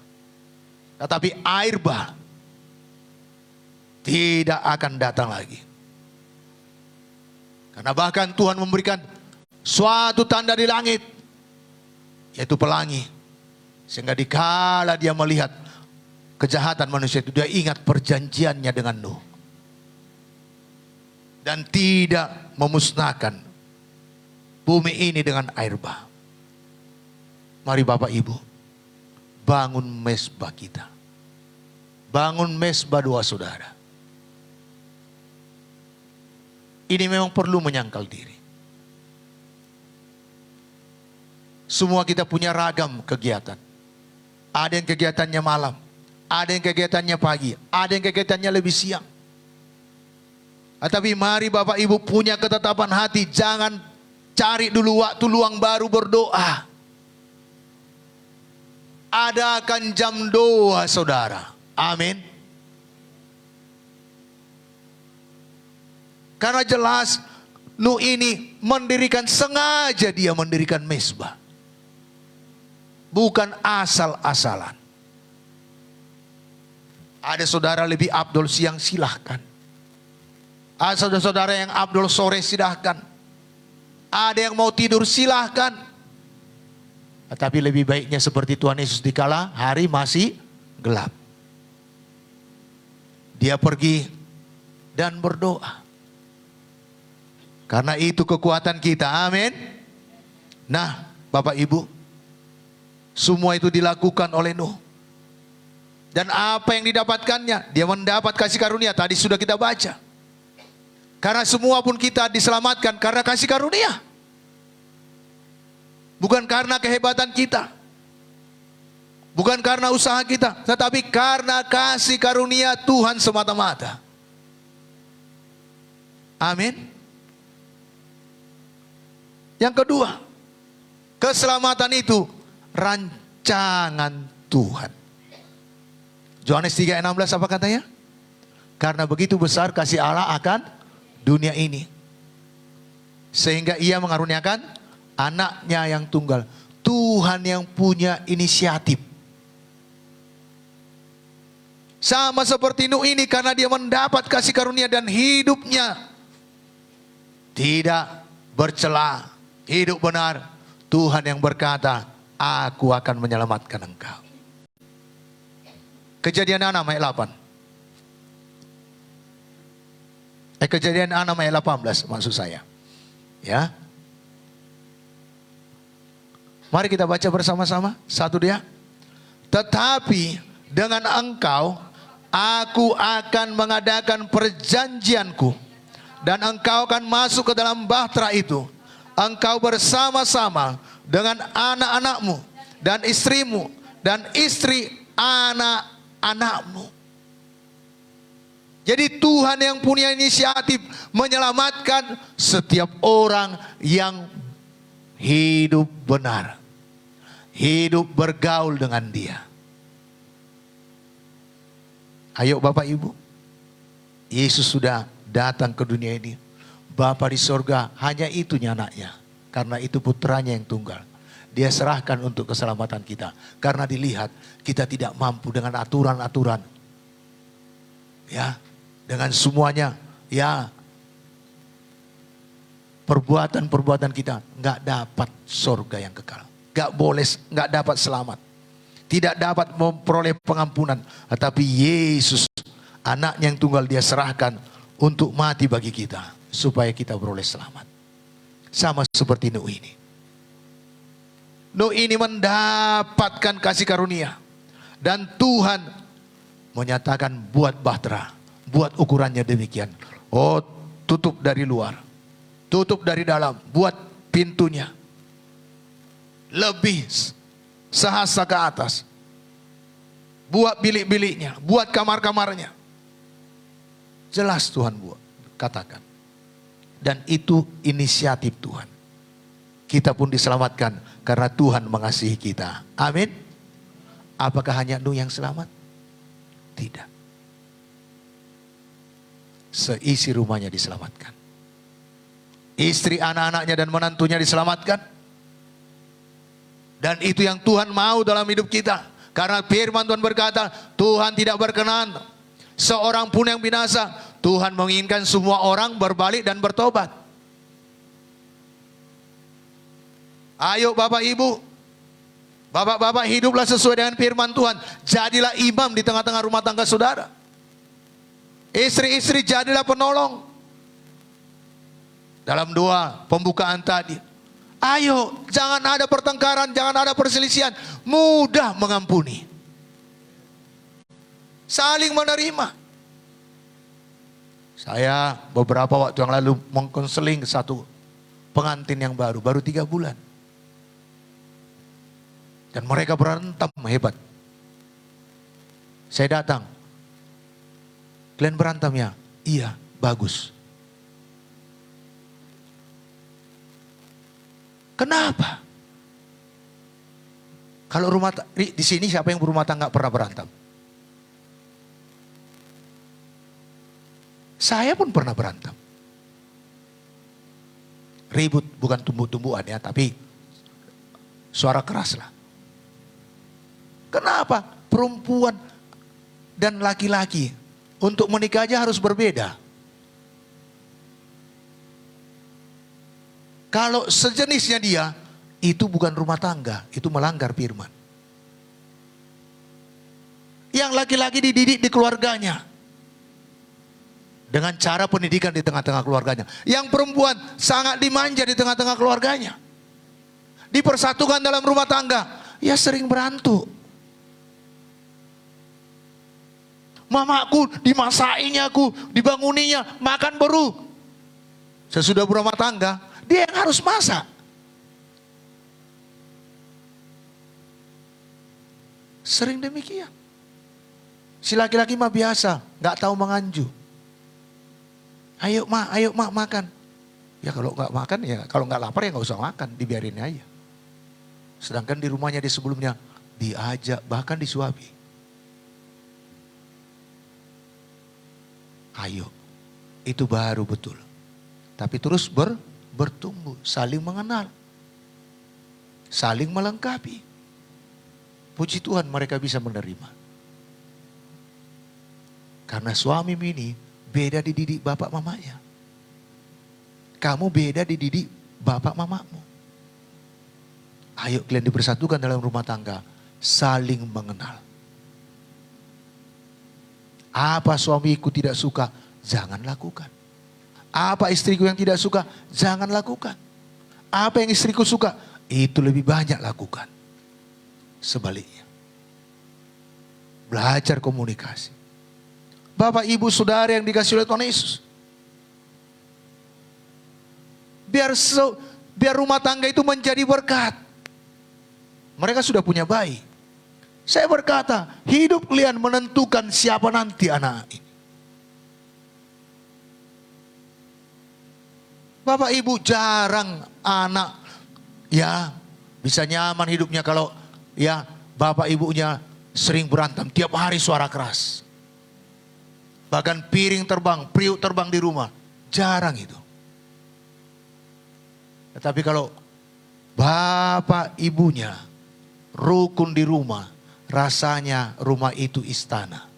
Tetapi air bah tidak akan datang lagi. Karena bahkan Tuhan memberikan suatu tanda di langit, yaitu pelangi. Sehingga dikala dia melihat kejahatan manusia itu, dia ingat perjanjiannya dengan Nuh. Dan tidak memusnahkan bumi ini dengan air bah. Mari Bapak Ibu, bangun mesbah kita. Bangun mesbah doa saudara. Ini memang perlu menyangkal diri. Semua kita punya ragam kegiatan. Ada yang kegiatannya malam, ada yang kegiatannya pagi, ada yang kegiatannya lebih siang. Tapi mari Bapak Ibu punya ketetapan hati, jangan cari dulu waktu luang baru berdoa. Adakan jam doa saudara. Amin. Karena jelas Nuh ini sengaja dia mendirikan mesbah. Bukan asal-asalan. Ada saudara lebih afdol siang, silahkan. Saudara-saudara yang Abdul sore silahkan. Ada yang mau tidur silahkan. Tapi lebih baiknya seperti Tuhan Yesus dikala hari masih gelap. Dia pergi dan berdoa. Karena itu kekuatan kita. Amin. Nah, Bapak Ibu, semua itu dilakukan oleh Nuh. Dan apa yang didapatkannya? Dia mendapat kasih karunia. Tadi sudah kita baca. Karena semua pun kita diselamatkan karena kasih karunia. Bukan karena kehebatan kita. Bukan karena usaha kita. Tetapi karena kasih karunia Tuhan semata-mata. Amin. Yang kedua, keselamatan itu rancangan Tuhan. Yohanes 3:16 apa katanya? Karena begitu besar kasih Allah akan dunia ini, sehingga ia mengaruniakan anaknya yang tunggal. Tuhan yang punya inisiatif. Sama seperti Nuh ini, karena dia mendapat kasih karunia dan hidupnya tidak bercela, hidup benar. Tuhan yang berkata, aku akan menyelamatkan engkau. Kejadian 6 ayat 8. Kejadian 6 ayat 18 maksud saya. Ya. Mari kita baca bersama-sama. Satu dia. Tetapi dengan engkau aku akan mengadakan perjanjianku, dan engkau akan masuk ke dalam bahtera itu. Engkau bersama-sama dengan anak-anakmu dan istrimu dan istri anak-anakmu. Jadi Tuhan yang punya inisiatif menyelamatkan setiap orang yang hidup benar, hidup bergaul dengan Dia. Ayo Bapak Ibu, Yesus sudah datang ke dunia ini. Bapa di sorga hanya itunya anaknya, karena itu putranya yang tunggal. Dia serahkan untuk keselamatan kita, karena dilihat kita tidak mampu dengan aturan-aturan, ya, dengan semuanya, ya, perbuatan-perbuatan kita nggak dapat sorga yang kekal, nggak dapat selamat, tidak dapat memperoleh pengampunan. Tetapi Yesus, anaknya yang tunggal, dia serahkan untuk mati bagi kita, supaya kita beroleh selamat. Sama seperti Nuh ini. Nuh ini mendapatkan kasih karunia, dan Tuhan menyatakan buat bahtera, buat ukurannya demikian. Oh, tutup dari luar, tutup dari dalam, buat pintunya lebih sehasta ke atas, buat bilik-biliknya, buat kamar-kamarnya. Jelas Tuhan buat, katakan. Dan itu inisiatif Tuhan. Kita pun diselamatkan karena Tuhan mengasihi kita. Amin. Apakah hanya Nuh yang selamat? Tidak. Seisi rumahnya diselamatkan. Istri, anak-anaknya dan menantunya diselamatkan. Dan itu yang Tuhan mau dalam hidup kita. Karena firman Tuhan berkata, Tuhan tidak berkenan seorang pun yang binasa. Tuhan menginginkan semua orang berbalik dan bertobat. Ayo Bapak Ibu, Bapak-bapak, hiduplah sesuai dengan firman Tuhan. Jadilah imam di tengah-tengah rumah tangga saudara. Istri-istri, jadilah penolong. Dalam doa pembukaan tadi, ayo jangan ada pertengkaran, jangan ada perselisihan. Mudah mengampuni, saling menerima. Saya beberapa waktu yang lalu mengkonseling satu pengantin yang baru 3 bulan. Dan mereka berantem hebat. Saya datang. Kalian berantem ya? Iya, bagus. Kenapa? Kalau di sini siapa yang berumah tangga pernah berantem? Saya pun pernah berantem. Ribut, bukan tumbuh-tumbuhan ya, tapi suara keras lah. Kenapa? Perempuan dan laki-laki untuk menikah aja harus berbeda. Kalau sejenisnya dia, itu bukan rumah tangga, itu melanggar firman. Yang laki-laki dididik di keluarganya, dengan cara pendidikan di tengah-tengah keluarganya. Yang perempuan sangat dimanja di tengah-tengah keluarganya. Dipersatukan dalam rumah tangga, ya sering berantuk. Mamaku dimasainya aku, dibanguninya, makan baru. Sesudah berumah tangga, dia yang harus masak. Sering demikian. Si laki-laki mah biasa, nggak tahu menganju. Ayo mak makan. Ya kalau nggak makan, ya kalau nggak lapar ya nggak usah makan, dibiarin aja. Sedangkan di rumahnya di sebelumnya diajak, bahkan disuapi. Ayo, itu baru betul. Tapi terus bertumbuh, saling mengenal, saling melengkapi. Puji Tuhan mereka bisa menerima. Karena suami ini beda dididik bapak mamanya. Kamu beda dididik bapak mamamu. Ayo kalian dipersatukan dalam rumah tangga, saling mengenal. Apa suamiku tidak suka, jangan lakukan. Apa istriku yang tidak suka, jangan lakukan. Apa yang istriku suka, itu lebih banyak lakukan. Sebaliknya, belajar komunikasi. Bapak, ibu, saudara yang dikasihi oleh Tuhan Yesus, biar rumah tangga itu menjadi berkat. Mereka sudah punya bayi. Saya berkata, hidup kalian menentukan siapa nanti anak ini. Bapak ibu jarang anak ya bisa nyaman hidupnya kalau ya bapak ibunya sering berantem tiap hari, suara keras. Bahkan piring terbang, periuk terbang di rumah. Jarang itu. Tetapi kalau bapak ibunya rukun di rumah, rasanya rumah itu istana.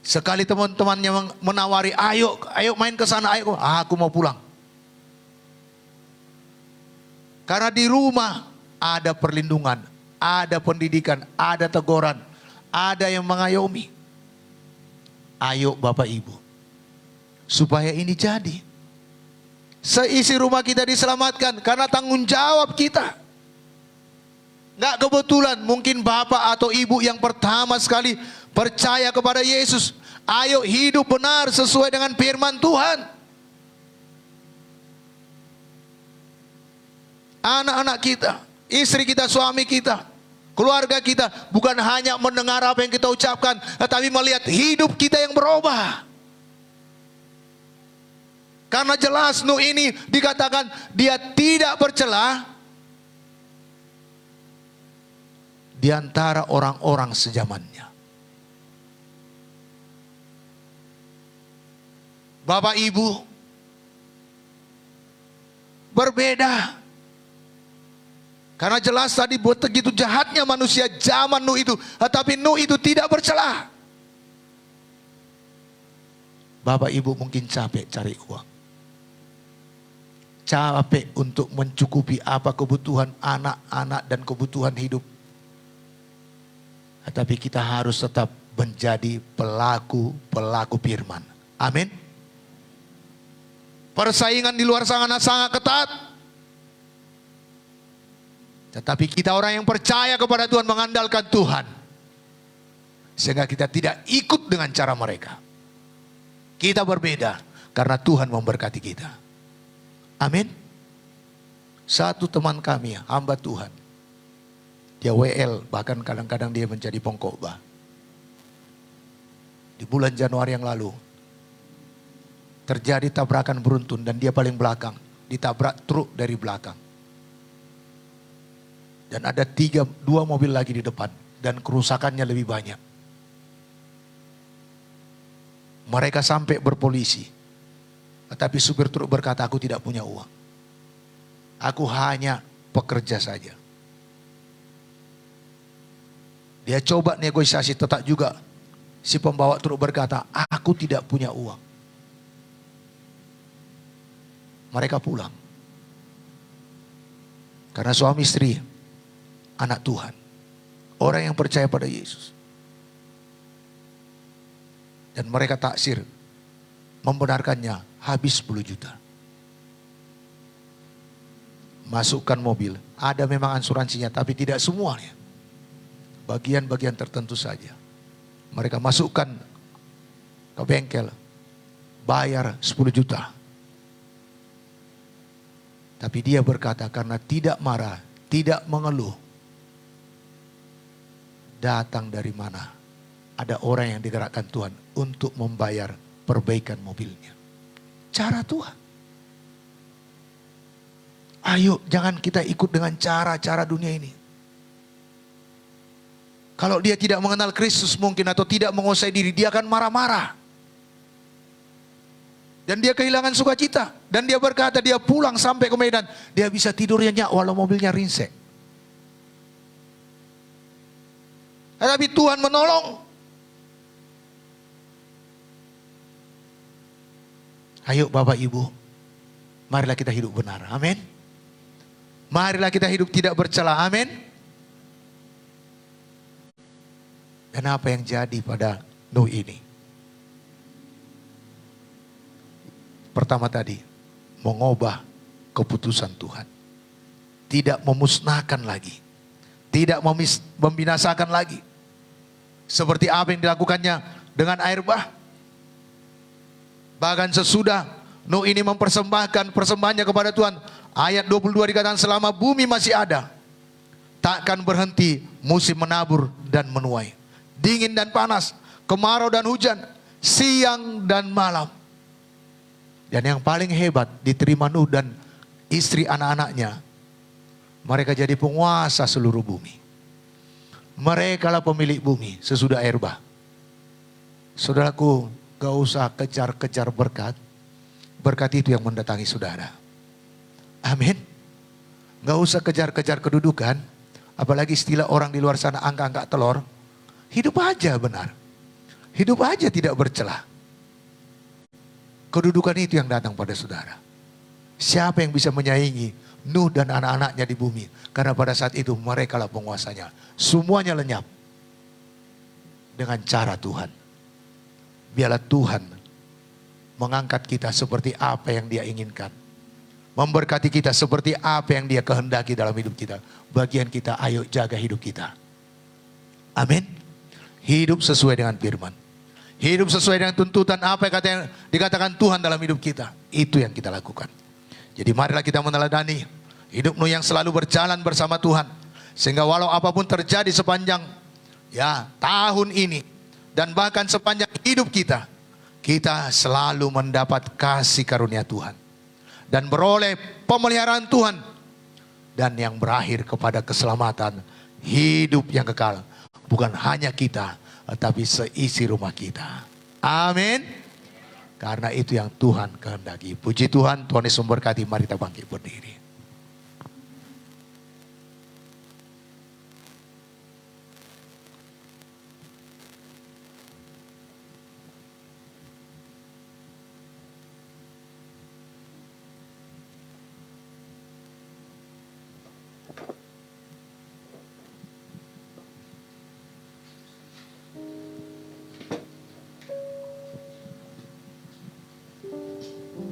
Sekali teman-temannya menawari, ayo main ke sana, ayo, aku mau pulang. Karena di rumah ada perlindungan, ada pendidikan, ada teguran, ada yang mengayomi. Ayo Bapak Ibu, supaya ini jadi. Seisi rumah kita diselamatkan karena tanggung jawab kita. Nggak kebetulan mungkin bapak atau ibu yang pertama sekali percaya kepada Yesus. Ayo hidup benar sesuai dengan firman Tuhan. Anak-anak kita, istri kita, suami kita, keluarga kita bukan hanya mendengar apa yang kita ucapkan, tetapi melihat hidup kita yang berubah. Karena jelas Nuh ini dikatakan dia tidak bercela di antara orang-orang sezamannya. Bapak Ibu, berbeda. Karena jelas tadi begitu jahatnya manusia zaman Nuh itu, tetapi Nuh itu tidak bercela. Bapak Ibu mungkin capek cari uang. Capek untuk mencukupi apa kebutuhan anak-anak dan kebutuhan hidup. Tapi kita harus tetap menjadi pelaku firman. Amin. Persaingan di luar sana sangat ketat. Tetapi kita orang yang percaya kepada Tuhan, mengandalkan Tuhan. Sehingga kita tidak ikut dengan cara mereka. Kita berbeda karena Tuhan memberkati kita. Amin. Satu teman kami, hamba Tuhan. Dia WL, bahkan kadang-kadang dia menjadi pengkhotbah. Di bulan Januari yang lalu, terjadi tabrakan beruntun dan dia paling belakang. Ditabrak truk dari belakang. Dan ada dua mobil lagi di depan. Dan kerusakannya lebih banyak. Mereka sampai berpolisi. Tetapi supir truk berkata, aku tidak punya uang. Aku hanya pekerja saja. Dia coba negosiasi, tetap juga si pembawa truk berkata, aku tidak punya uang. mereka pulang. Karena suami istri, anak Tuhan, orang yang percaya pada Yesus. Dan mereka taksir, membenarkannya habis 10 juta. Masukkan mobil, ada memang asuransinya, tapi tidak semuanya. Bagian-bagian tertentu saja. Mereka masukkan ke bengkel, bayar 10 juta. Tapi dia berkata karena tidak marah, tidak mengeluh. Datang dari mana? Ada orang yang digerakkan Tuhan untuk membayar perbaikan mobilnya. Cara Tuhan. Ayo jangan kita ikut dengan cara-cara dunia ini. Kalau dia tidak mengenal Kristus mungkin atau tidak menguasai diri, dia akan marah-marah. Dan dia kehilangan sukacita. Dan dia berkata dia pulang sampai ke Medan. Dia bisa tidur nyenyak walau mobilnya ringsek. Tetapi Tuhan menolong. Ayo Bapak Ibu, marilah kita hidup benar. Amin. Marilah kita hidup tidak bercela. Amin. Dan apa yang jadi pada Nuh ini? Pertama tadi, mengubah keputusan Tuhan. Tidak memusnahkan lagi. Tidak membinasakan lagi. Seperti apa yang dilakukannya dengan air bah. Bahkan sesudah Nuh ini mempersembahkan persembahannya kepada Tuhan. Ayat 22 dikatakan selama bumi masih ada, takkan berhenti musim menabur dan menuai. Dingin dan panas, kemarau dan hujan, siang dan malam. Dan yang paling hebat diterima Nuh dan istri anak-anaknya. Mereka jadi penguasa seluruh bumi. Mereka lah pemilik bumi sesudah air bah. Saudaraku, gak usah kejar-kejar berkat. Berkat itu yang mendatangi saudara. Amin. Gak usah kejar-kejar kedudukan. Apalagi istilah orang di luar sana angka-angka telur. Hidup aja benar. Hidup aja tidak bercelah. Kedudukan itu yang datang pada saudara. Siapa yang bisa menyaingi Nuh dan anak-anaknya di bumi? Karena pada saat itu mereka lah penguasanya. Semuanya lenyap. Dengan cara Tuhan. Biarlah Tuhan mengangkat kita seperti apa yang Dia inginkan. Memberkati kita seperti apa yang Dia kehendaki dalam hidup kita. Bagian kita, ayo jaga hidup kita. Amin. Hidup sesuai dengan firman. Hidup sesuai dengan tuntutan apa yang dikatakan Tuhan dalam hidup kita. Itu yang kita lakukan. Jadi marilah kita meneladani hidup Nuh yang selalu berjalan bersama Tuhan. Sehingga walau apapun terjadi sepanjang tahun ini. Dan bahkan sepanjang hidup kita. Kita selalu mendapat kasih karunia Tuhan. Dan beroleh pemeliharaan Tuhan. Dan yang berakhir kepada keselamatan. Hidup yang kekal. Bukan hanya kita. Tetapi seisi rumah kita. Amin. Karena itu yang Tuhan kehendaki. Puji Tuhan, Tuhan Yesus memberkati. Mari kita bangkit berdiri.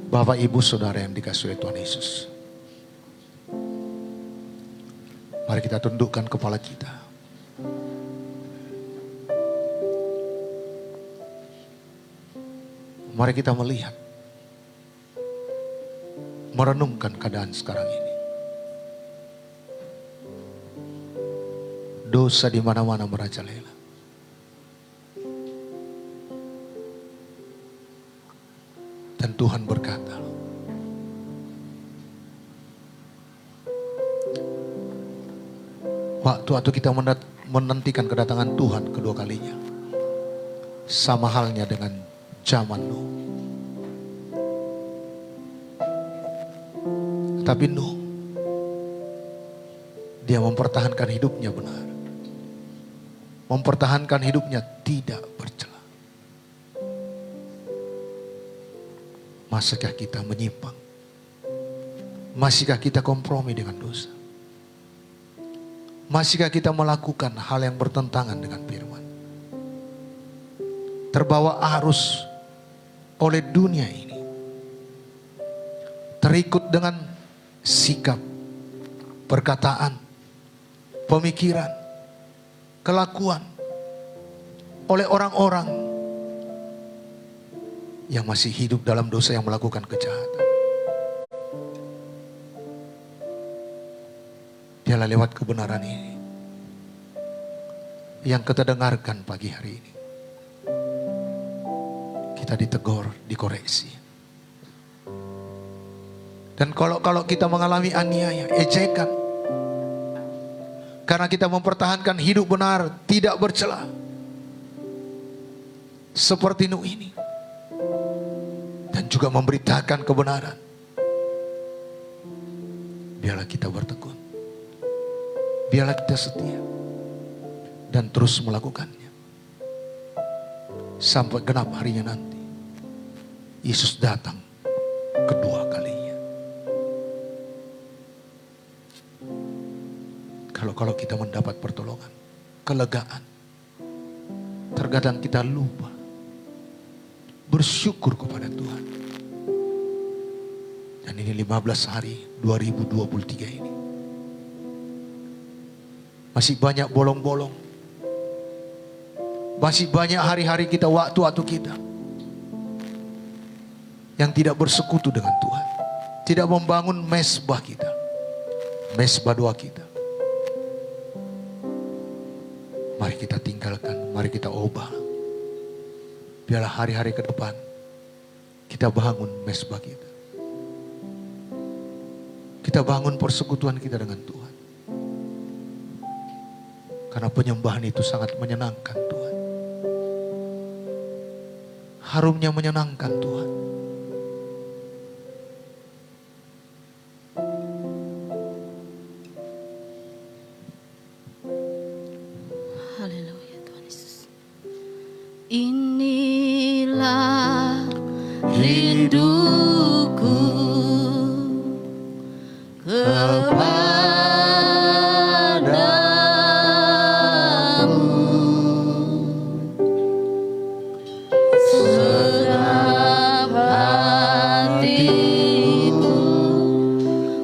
Bapak, Ibu, Saudara yang dikasihi oleh Tuhan Yesus. Mari kita tundukkan kepala kita. Mari kita melihat. Merenungkan keadaan sekarang ini. Dosa di mana-mana merajalela. Dan Tuhan berkata, waktu kita menantikan kedatangan Tuhan kedua kalinya, sama halnya dengan zaman Nuh. Tapi Nuh, dia mempertahankan hidupnya benar. Mempertahankan hidupnya tidak bercela. Masakah kita menyimpang? Masihkah kita kompromi dengan dosa? Masihkah kita melakukan hal yang bertentangan dengan firman? Terbawa arus oleh dunia ini, terikut dengan sikap, perkataan, pemikiran, kelakuan oleh orang-orang yang masih hidup dalam dosa, yang melakukan kejahatan. Dialah lewat kebenaran ini yang kita dengarkan pagi hari ini. Kita ditegur, dikoreksi. Dan kalau kita mengalami aniaya, ejekan, karena kita mempertahankan hidup benar, tidak bercela, seperti Nuh ini, dan juga memberitakan kebenaran, biarlah kita bertekun, biarlah kita setia dan terus melakukannya sampai genap harinya nanti Yesus datang kedua kalinya. Kalau kita mendapat pertolongan, kelegaan, terkadang kita lupa bersyukur kepada Tuhan. Dan ini 15 hari 2023 ini masih banyak bolong-bolong. Masih banyak hari-hari kita, waktu-waktu kita yang tidak bersekutu dengan Tuhan. Tidak membangun mesbah kita, mesbah doa kita. Mari kita tinggalkan, mari kita ubah. Biarlah hari-hari ke depan kita bangun mesbah kita. Kita bangun persekutuan kita dengan Tuhan. Karena penyembahan itu sangat menyenangkan Tuhan. Harumnya menyenangkan Tuhan. Haleluya Tuhan Yesus. Inilah rinduku kepadamu, segenap hatiku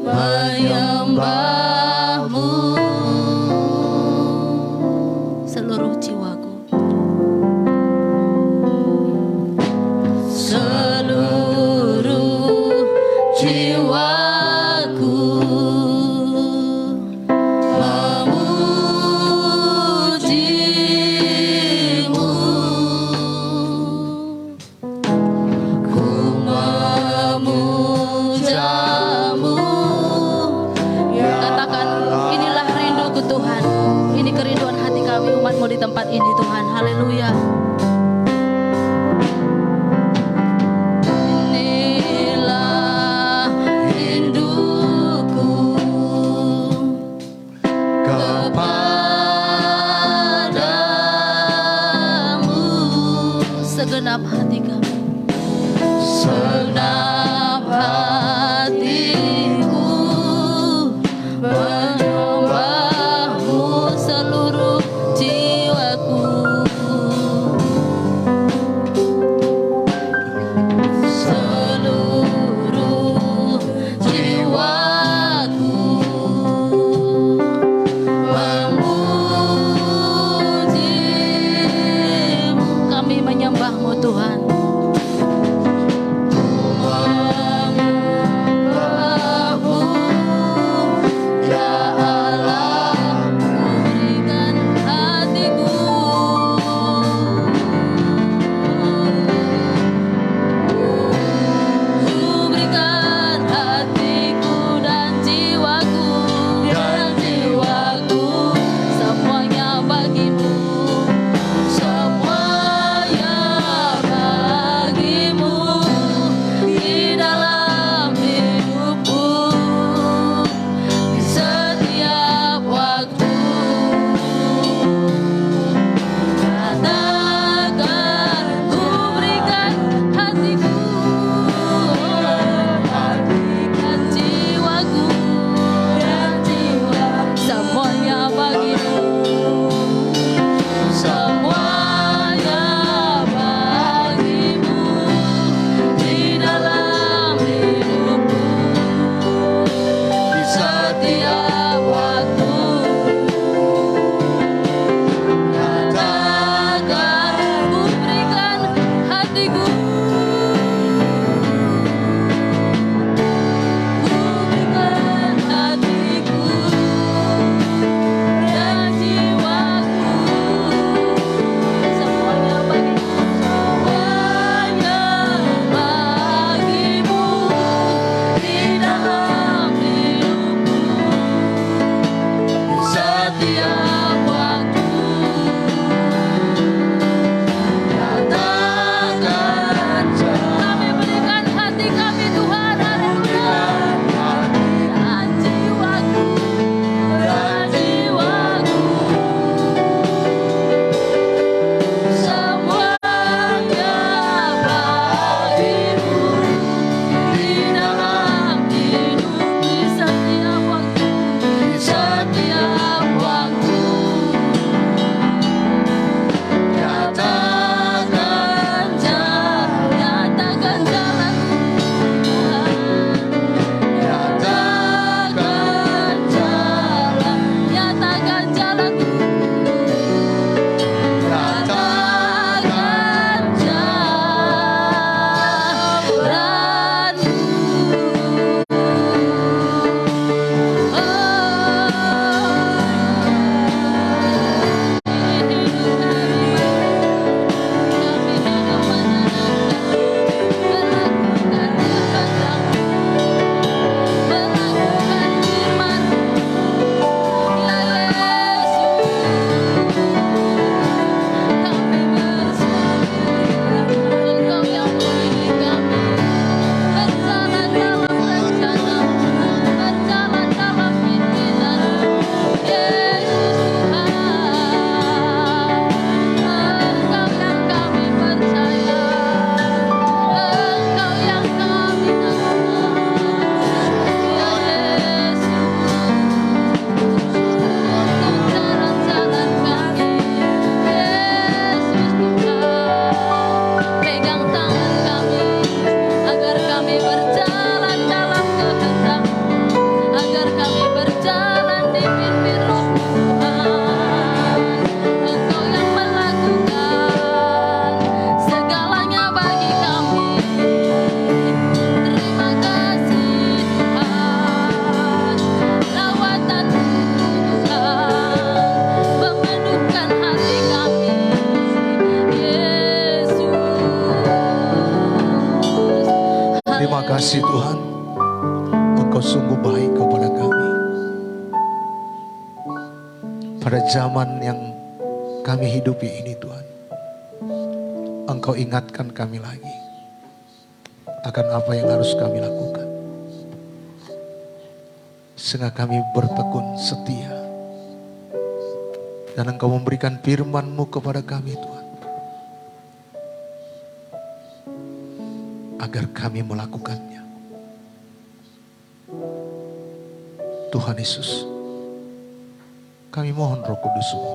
menyembahmu, seluruh jiwaku, seluruh jiwaku memujimu, ku memujamu. Katakan, inilah rinduku Tuhan, ini kerinduan hati kami umat-Mu di tempat ini Tuhan. Haleluya. Inilah rinduku kepadamu, segenap hati kami, segenap hatiku menyembahmu, seluruh jiwaku, seluruh jiwaku memujimu. Kami menyembahmu Tuhan. Menyembahmu, ya Allah, ku berikan hatiku. Ku berikan hatiku dan jiwaku, semuanya bagimu, semuanya bagimu. Terima kasih Tuhan, Engkau sungguh baik kepada kami. Pada zaman yang kami hidupi ini Tuhan, Engkau ingatkan kami lagi akan apa yang harus kami lakukan, sehingga kami bertekun setia. Dan Engkau memberikan firman-Mu kepada kami Tuhan, agar kami melakukannya. Tuhan Yesus, kami mohon Roh Kudus-Mu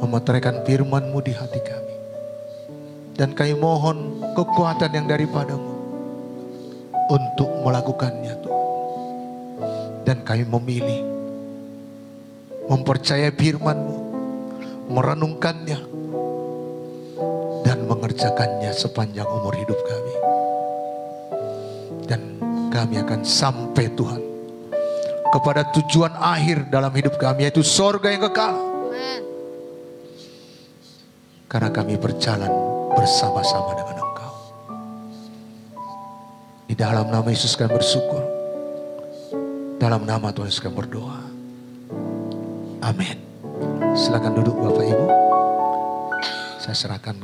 memeteraikan firman-Mu di hati kami. Dan kami mohon kekuatan yang daripada-Mu untuk melakukannya Tuhan. Dan kami memilih mempercayai firman-Mu, merenungkannya, dan mengerjakannya sepanjang umur hidup kami. Dan kami akan sampai Tuhan kepada tujuan akhir dalam hidup kami, yaitu sorga yang kekal. Amen. Karena kami berjalan bersama-sama dengan Engkau. Di dalam nama Yesus kami bersyukur. Dalam nama Tuhan Yesus kami berdoa. Amin. Silakan duduk Bapak Ibu. Saya serahkan